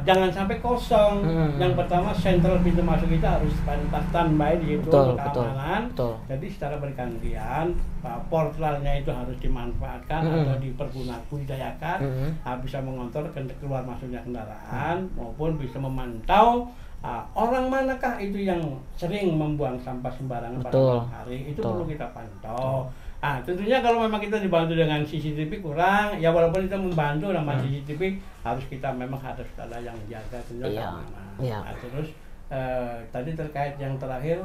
jangan sampai kosong. Yang pertama sentral pintu masuk kita harus standby di situ untuk keamanan. Jadi secara bergantian portalnya itu harus dimanfaatkan atau dipergunakan, bisa mengontrol keluar masuknya kendaraan maupun bisa memantau orang manakah itu yang sering membuang sampah sembarangan pada malam hari. Itu perlu kita pantau. Tentunya kalau memang kita dibantu dengan CCTV kurang, walaupun kita membantu nama CCTV, harus kita memang harus ada yang jaga keamanan. Terus tadi terkait yang terakhir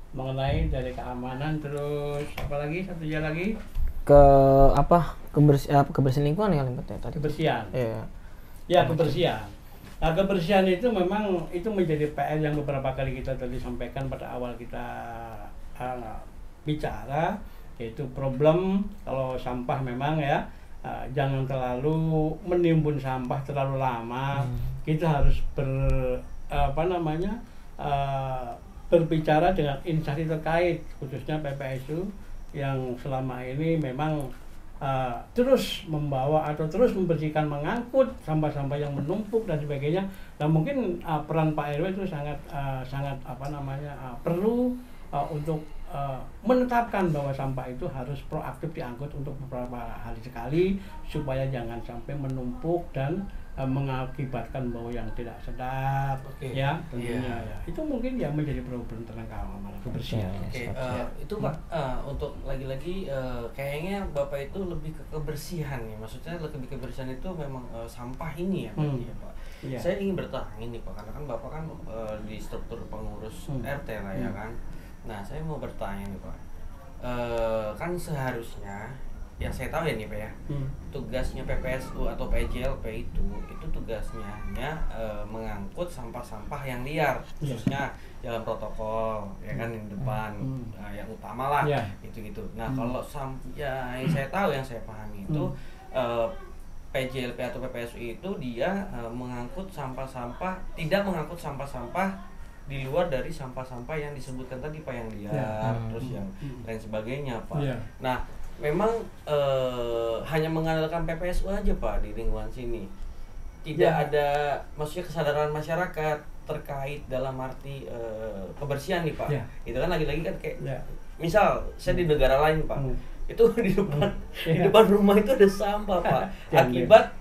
mengenai dari keamanan, terus apalagi satunya lagi kebersihan lingkungan yang penting tadi. Kebersihan. Kebersihan. Nah, kebersihan itu memang itu menjadi PR yang beberapa kali kita tadi sampaikan pada awal kita bicara, yaitu problem kalau sampah memang jangan terlalu menimbun sampah terlalu lama. Kita harus berbicara dengan instansi terkait, khususnya PPSU yang selama ini memang terus membawa atau terus membersihkan, mengangkut sampah-sampah yang menumpuk dan sebagainya. Dan mungkin peran Pak RW itu sangat perlu untuk menetapkan bahwa sampah itu harus proaktif diangkut untuk beberapa hari sekali supaya jangan sampai menumpuk dan mengakibatkan bau yang tidak sedap, ya tentunya ya. Itu mungkin yang menjadi problem tentang keamanan kebersihan. Itu Pak, untuk lagi-lagi kayaknya Bapak itu lebih ke kebersihan nih. Maksudnya lebih kebersihan itu memang sampah ini ya Pak. Pak. Saya ingin bertanya nih Pak, karena kan Bapak kan di struktur pengurus RT lah ya kan. Nah, saya mau bertanya nih Pak. Kan seharusnya yang saya tahu ya nih Pak ya, tugasnya PPSU atau PJLP itu tugasnya hanya mengangkut sampah-sampah yang liar, khususnya jalan protokol ya kan, yang depan yang utama lah gitu. Nah kalau yang saya tahu, yang saya pahami itu PJLP atau PPSU itu dia mengangkut sampah-sampah, tidak mengangkut sampah-sampah di luar dari sampah-sampah yang disebutkan tadi Pak, yang liar, terus yang lain sebagainya Pak. Nah memang hanya mengandalkan PPSU aja Pak di lingkungan sini, tidak ada maksudnya kesadaran masyarakat terkait dalam arti kebersihan nih Pak. Itu kan lagi-lagi kan kayak misal saya di negara lain Pak, itu di depan rumah itu ada sampah Pak, akibat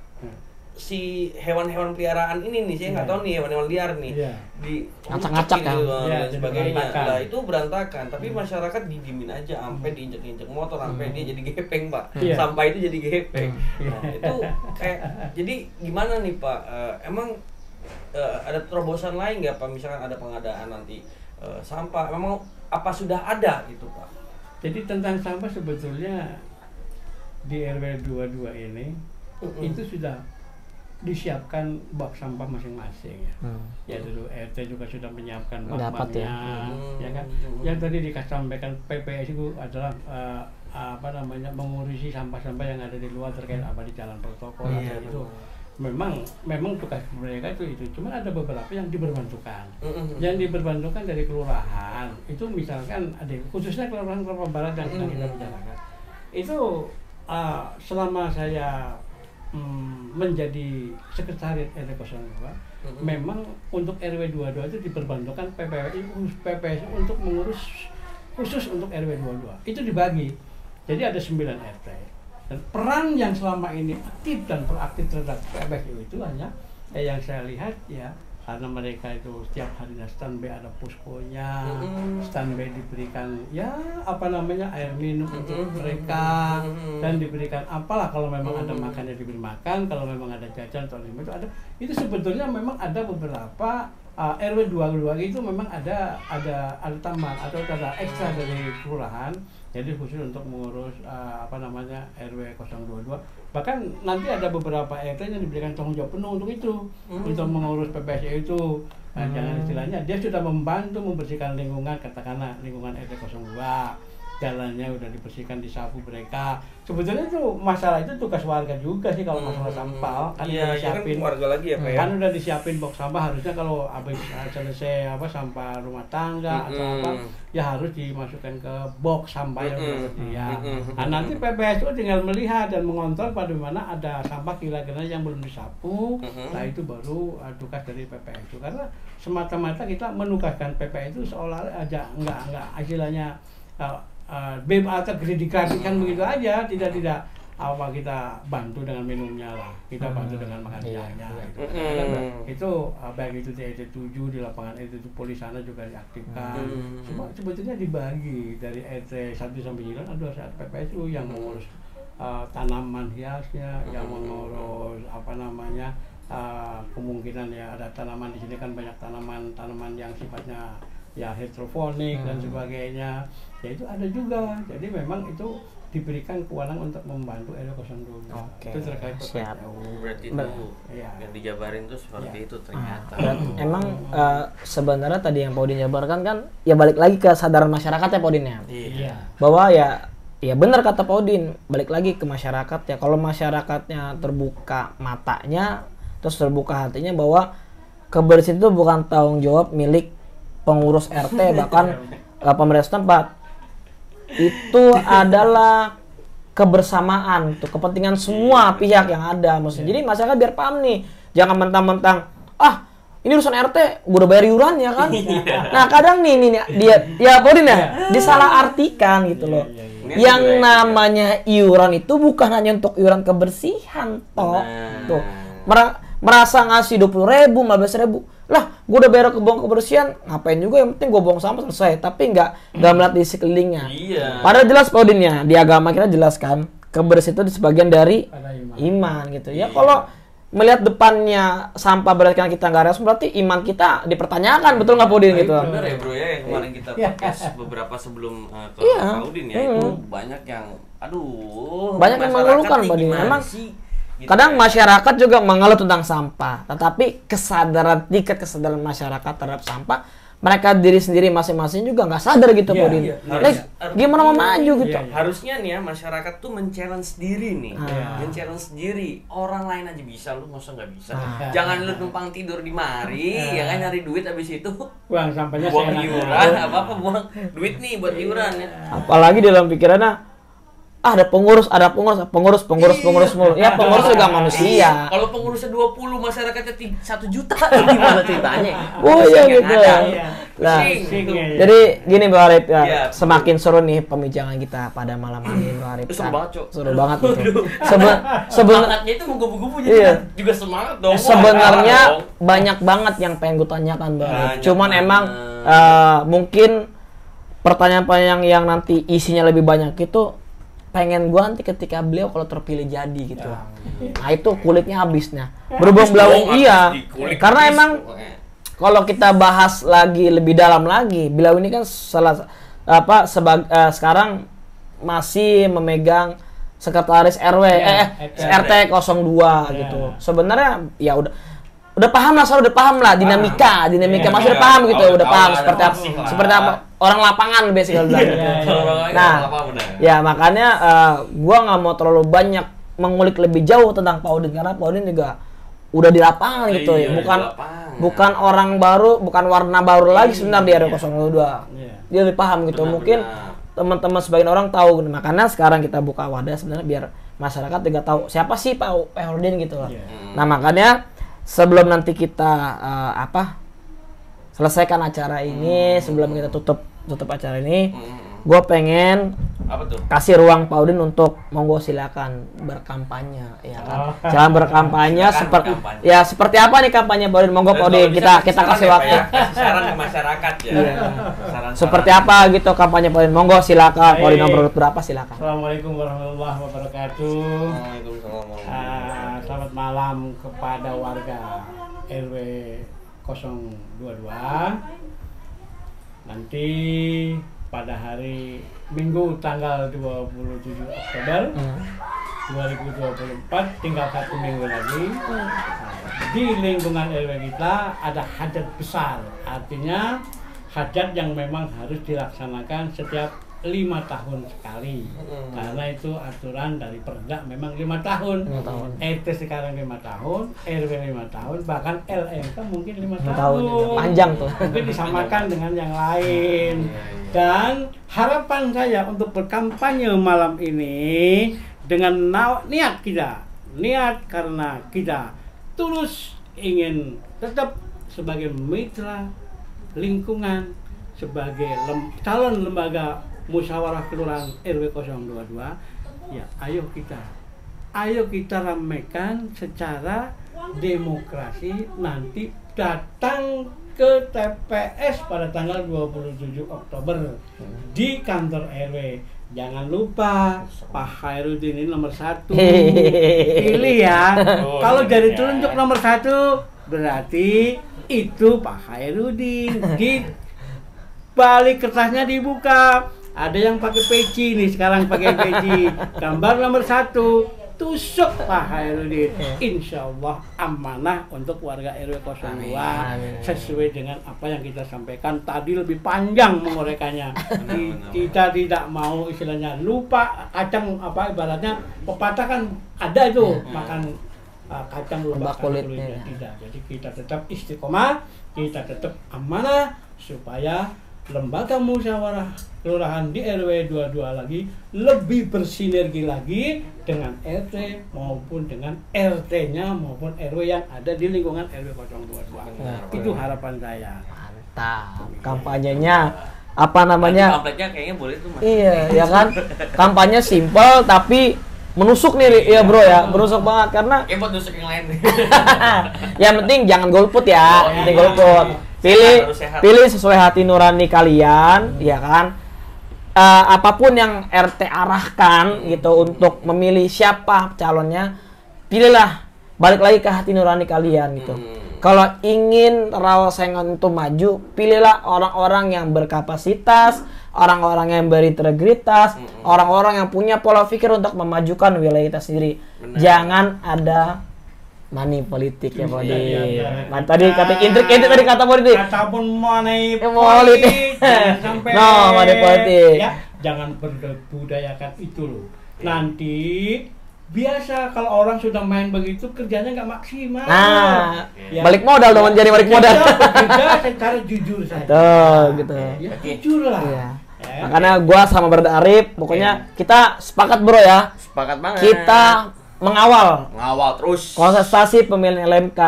si hewan-hewan peliharaan ini nih, saya nggak tahu nih, hewan-hewan liar nih di ngacak-ngacak gitu, sebagainya. Nah itu berantakan, tapi masyarakat didimin aja, sampai diinjek-injek motor, sampai dia jadi gepeng Pak, sampah itu jadi gepeng. Nah itu kayak, jadi gimana nih Pak? Emang ada terobosan lain nggak Pak? Misalkan ada pengadaan nanti sampah, memang apa sudah ada gitu Pak? Jadi tentang sampah sebetulnya di RW 22 ini itu sudah disiapkan bak sampah masing-masing ya. Ya dulu RT juga sudah menyiapkan bak-baknya, ya kan. Yang tadi disampaikan PPS itu adalah mengurusi sampah-sampah yang ada di luar terkait apa di jalan protokol itu. Memang tugas mereka itu. Cuma ada beberapa yang diberbantukan. Yang diberbantukan dari kelurahan. Itu misalkan ada khususnya kelurahan Barat yang sedang kita bicarakan. Itu selama saya menjadi sekretaris RW 02, memang untuk RW 22 itu diperbantukan PPS untuk mengurus khusus untuk RW 22. Itu dibagi. Jadi ada 9 RT. Dan peran yang selama ini aktif dan proaktif terhadap PPS itu hanya yang saya lihat ya, karena mereka itu setiap hari standby, ada poskonya, standby diberikan air minum untuk mereka, dan diberikan apalah kalau memang ada makan ya diberi makan, kalau memang ada jajan atau itu ada. Itu sebetulnya memang ada beberapa RW 22 itu memang ada tambahan atau ada ekstra dari kelurahan, jadi khusus untuk mengurus RW 022. Bahkan nanti ada beberapa RT yang diberikan tanggung jawab penuh untuk itu, untuk mengurus PPSU itu. Jangan istilahnya dia sudah membantu membersihkan lingkungan, katakanlah lingkungan RT 02, jalannya udah dibersihkan, disapu mereka. Sebetulnya itu masalah itu tugas warga juga sih kalau masalah sampah. Kan udah disiapin warga lagi ya Pak ya. Kan udah disiapin box sampah, harusnya kalau habis selesai sampah rumah tangga atau apa ya harus dimasukkan ke box sampah yang sudah tersedia. Nah nanti PPSU tinggal melihat dan mengontrol pada mana ada sampah kira-kira yang belum disapu. Nah itu baru tugas dari PPSU, karena semata-mata kita menugaskan PPSU seolah aja enggak istilahnya bebas atau gratikan begitu aja, tidak kita bantu dengan minumnya lah, kita bantu dengan makan siangnya gitu. Itu baik itu di RT 7 di lapangan RT 7 Polisana juga diaktifkan. Cuma sebetulnya dibagi dari RT 1 sampai 9 ada saat PPSU yang mengurus tanaman hiasnya, yang mengurus kemungkinan ya ada tanaman di sini kan banyak tanaman yang sifatnya ya hidroponik dan sebagainya, ya itu ada juga. Jadi memang itu diberikan kewenangan untuk membantu RW 02. Itu terkait berarti itu yang dijabarin tuh seperti itu ternyata. Emang sebenarnya tadi yang Pak Udin jabarkan kan ya balik lagi ke kesadaran masyarakat ya Pak Udin ya. Bahwa ya benar kata Pak Udin, balik lagi ke masyarakat ya. Kalau masyarakatnya terbuka matanya, terus terbuka hatinya bahwa kebersihan itu bukan tanggung jawab milik pengurus RT bahkan pemerintah setempat, itu adalah kebersamaan tuh, kepentingan semua pihak yang ada. Maksudnya jadi masyarakat biar paham nih, jangan mentang-mentang ini urusan RT, gue udah bayar iuran ya kan. Nah kadang nih dia ya Podin ya, disalahartikan gitu loh. Yang namanya iuran itu bukan hanya untuk iuran kebersihan toh. Tuh. Merasa ngasih 20.000, 15.000. Lah, gue udah bayar buang kebersihan, ngapain juga, yang penting gue buang sampah selesai. Tapi nggak melihat di sekelilingnya. Padahal jelas Podinnya, di agama kita jelaskan kebersihan itu sebagian dari iman gitu. Ya kalau melihat depannya sampah berarti kan kita nggak respon, berarti iman kita dipertanyakan, betul nggak Podin gitu? Bener ya bro ya, yang kemarin kita podcast beberapa sebelum ke Podin ya, itu banyak yang banyak yang mengeluhkan Podin. Memang gitu kadang masyarakat juga mengeluh tentang sampah, tetapi tingkat kesadaran masyarakat terhadap sampah, mereka diri sendiri masing-masing juga nggak sadar gitu Podin. Gimana mau maju gitu? Harusnya nih ya masyarakat tuh men-challenge diri nih, men-challenge diri. Orang lain aja bisa, lu masa nggak bisa? Jangan lu numpang tidur di mari, ya kan nyari duit abis itu buang sampahnya, buang iuran, apa buang duit nih buat iuran ya. Apalagi dalam pikirannya ada pengurus mulu. Ya pengurus juga manusia. Kalau pengurusnya 20, masyarakatnya 1 juta, gimana ceritanya? Oh iya gitu. Nah, jadi gini Bang Arif ya, semakin seru nih pembicaraan kita pada malam hari ini Bang Arif. Seru banget, Cok. Seru banget gitu. Semangatnya itu menggebu-gebu jadi juga semangat dong. Sebenarnya banyak banget yang pengen gue tanyakan Bang Arif. Cuman emang mungkin pertanyaan-pertanyaan yang nanti isinya lebih banyak itu pengen gua nanti ketika beliau kalau terpilih jadi gitu. Nah itu kulitnya habisnya. Berhubung beliau karena emang kalau kita bahas lagi lebih dalam lagi, beliau ini kan sekarang masih memegang sekretaris RT 02 gitu. Sebenarnya ya udah paham lah dinamika masih udah paham gitu, udah paham seperti apa orang lapangan biasanya bilang gitu. Nah, ya makanya gua nggak mau terlalu banyak mengulik lebih jauh tentang Pak Udin karena Pak Udin juga udah di lapangan gitu ya, bukan orang baru, bukan warna baru lagi sebenarnya di RW 02. Dia lebih paham gitu. Mungkin teman-teman sebagian orang tahu, makanya sekarang kita buka wadah sebenarnya biar masyarakat juga tahu siapa sih Pak Udin gitu loh. Nah makanya sebelum nanti kita selesaikan acara ini, sebelum kita tutup acara ini, gue pengen kasih ruang Pak Udin untuk monggo silakan berkampanye, ya kan? Jangan berkampanye seperti apa nih kampanye Pak Udin? Monggo Pak Udin, kita kasih waktu. Saran ke masyarakat ya. Seperti apa gitu kampanye Pak Udin? Monggo silakan. Pak Udin nomor berapa silakan. Assalamualaikum warahmatullahi wabarakatuh. Selamat malam kepada warga RW 022. Nanti pada hari Minggu tanggal 27 Oktober 2024, tinggal 1 minggu lagi, di lingkungan RW kita ada hajat besar. Artinya hajat yang memang harus dilaksanakan setiap 5 tahun sekali. Karena itu aturan dari Perda, memang 5 tahun. RT sekarang 5 tahun, RW 5 tahun, bahkan LMK mungkin 5 tahun. Panjang tuh. Mungkin disamakan dengan yang lain. Dan harapan saya untuk berkampanye malam ini dengan niat karena kita tulus ingin tetap sebagai mitra lingkungan, sebagai calon lembaga musyawarah kelurahan RW 022, ya ayo kita ramaikan secara demokrasi, nanti datang ke TPS pada tanggal 27 Oktober di kantor RW. Jangan lupa Pak Hairudin ini nomor 1. Pilih ya. Kalau jadi tunjuk nomor 1 berarti itu Pak Hairudin. Di balik kertasnya dibuka. Ada yang pakai peci nih, sekarang pakai peci. Gambar nomor 1. Tusuk Pak Hairudin. Insya Allah amanah untuk warga RW 02. Sesuai dengan apa yang kita sampaikan tadi, lebih panjang mengorekannya. Kita tidak mau istilahnya lupa kacang, ibaratnya pepatah kan ada itu, makan kacang lupa kulitnya. Tidak. Jadi kita tetap istiqomah, kita tetap amanah supaya lembaga musyawarah kelurahan di RW 22 lagi lebih bersinergi lagi dengan RT maupun dengan RT-nya maupun RW yang ada di lingkungan RW 022. Itu harapan saya. Mantap. Kampanyenya apa namanya? Pamfletnya kayaknya boleh tuh Mas. Iya, ya kan? Kampanye simpel tapi menusuk nih ya bro ya, menusuk banget karena buat nusuk yang lain. yang penting jangan golput ya, penting golput. Pilih sesuai hati nurani kalian, ya kan? Apapun yang RT arahkan gitu untuk memilih siapa calonnya, pilihlah. Balik lagi ke hati nurani kalian gitu. Kalau ingin Rawasengon itu maju, pilihlah orang-orang yang berkapasitas, orang-orang yang berintegritas, orang-orang yang punya pola pikir untuk memajukan wilayah kita sendiri. Benar. Jangan ada money politik ya Pak. Tadi kata intrik tadi kata politik. Ataupun money politik. Sampai no, money politik. Ya, jangan berbudayakan itu loh. Nanti biasa kalau orang sudah main begitu kerjanya nggak maksimal. Nah, ya. Balik modal dong, jadi balik modal. Bekerja secara jujur saja. Tuh, gitu. Ya, jujur lah. Iya. Makanya gua sama Brother Arif, pokoknya kita sepakat bro ya. Sepakat banget. Kita mengawal terus kontestasi pemilihan LMK.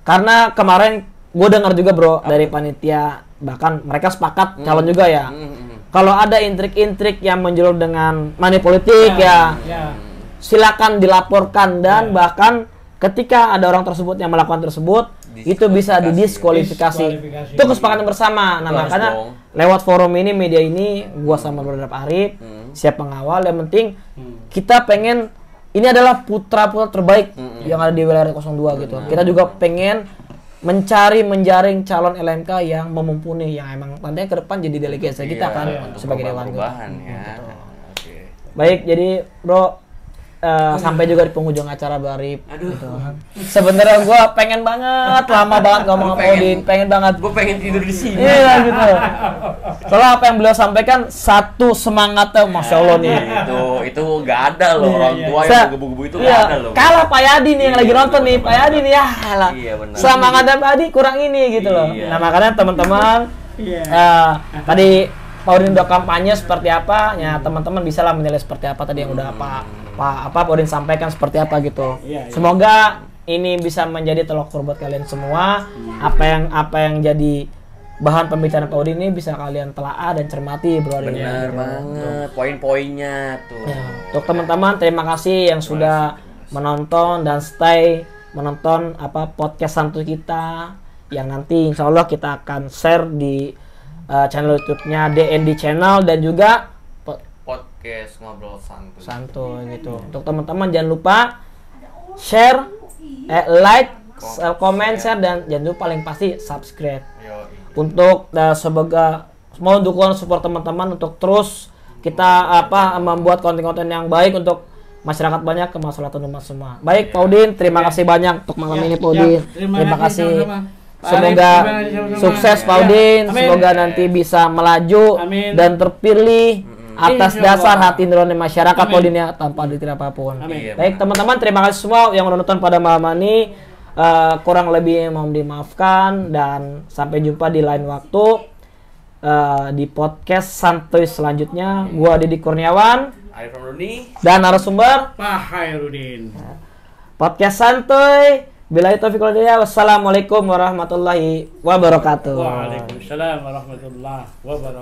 Karena kemarin gue dengar juga bro dari panitia, bahkan mereka sepakat calon juga ya. Kalau ada intrik-intrik yang menjelur dengan money politik ya. Silakan dilaporkan dan bahkan ketika ada orang tersebut yang melakukan tersebut itu bisa didiskualifikasi. Itu kesepakatan bersama. Nah, makanya lewat forum ini, media ini, gua sama Brother Arif siap pengawal. Yang penting kita pengen ini adalah putra-putra terbaik yang ada di wilayah 02 gitu. Kita juga pengen menjaring calon LMK yang memumpuni, yang emang nantinya ke depan jadi delegasi kita kan sebagai dewan ya. Baik, jadi bro sampai juga di penghujung acara Barip gitu. Sebenarnya gue pengen banget, lama banget ngomong sama Odin, pengen banget. Gue pengen tidur di sini. Iya gitu. Soalnya apa yang beliau sampaikan satu semangatnya, masya Allah nih. Itu nggak ada loh orang tua yang gebu-gebu itu nggak ada loh. Kalah Pak Yadi nih yang lagi nonton nih, Pak Yadi nih ya lah. Semangatnya Pak Yadi kurang ini gitu loh. Nah makanya teman-teman tadi Pak Odin udah kampanye seperti apa, ya teman-teman bisa lah menilai seperti apa tadi yang udah Pak Odin sampaikan seperti apa gitu. Semoga ini bisa menjadi telur buat kalian semua. Apa yang jadi bahan pembicaraan Pak Odin ini bisa kalian telaah dan cermati bro. Benar banget, poin-poinnya tuh. Ya, untuk teman-teman terima kasih yang sudah menonton dan stay menonton podcast santuy kita yang nanti insya Allah kita akan share di channel YouTube-nya DND Channel dan juga podcast ngobrol santuy gitu. Untuk teman-teman jangan lupa share, like, comment, share dan jangan lupa paling pasti subscribe. Untuk semoga semua dukungan support teman-teman untuk terus kita membuat konten-konten yang baik untuk masyarakat banyak kemaslahatan umat semua. Baik Pak Udin, terima kasih banyak untuk malam ini Pak Udin. Terima kasih. Semoga sukses Pak Udin, semoga nanti bisa melaju dan terpilih atas dasar hati nurani masyarakat Pak Udin ya, tanpa ditiru apapun. Baik teman-teman, terima kasih semua yang menonton pada malam ini. Kurang lebih mohon dimaafkan dan sampai jumpa di lain waktu di podcast santuy selanjutnya. Gua Didi Kurniawan dan narasumber Pak Hairudin. Podcast santuy. Billahi taufiq wal hidayah. Wassalamualaikum warahmatullahi wabarakatuh. Waalaikumsalam warahmatullahi wabarakatuh.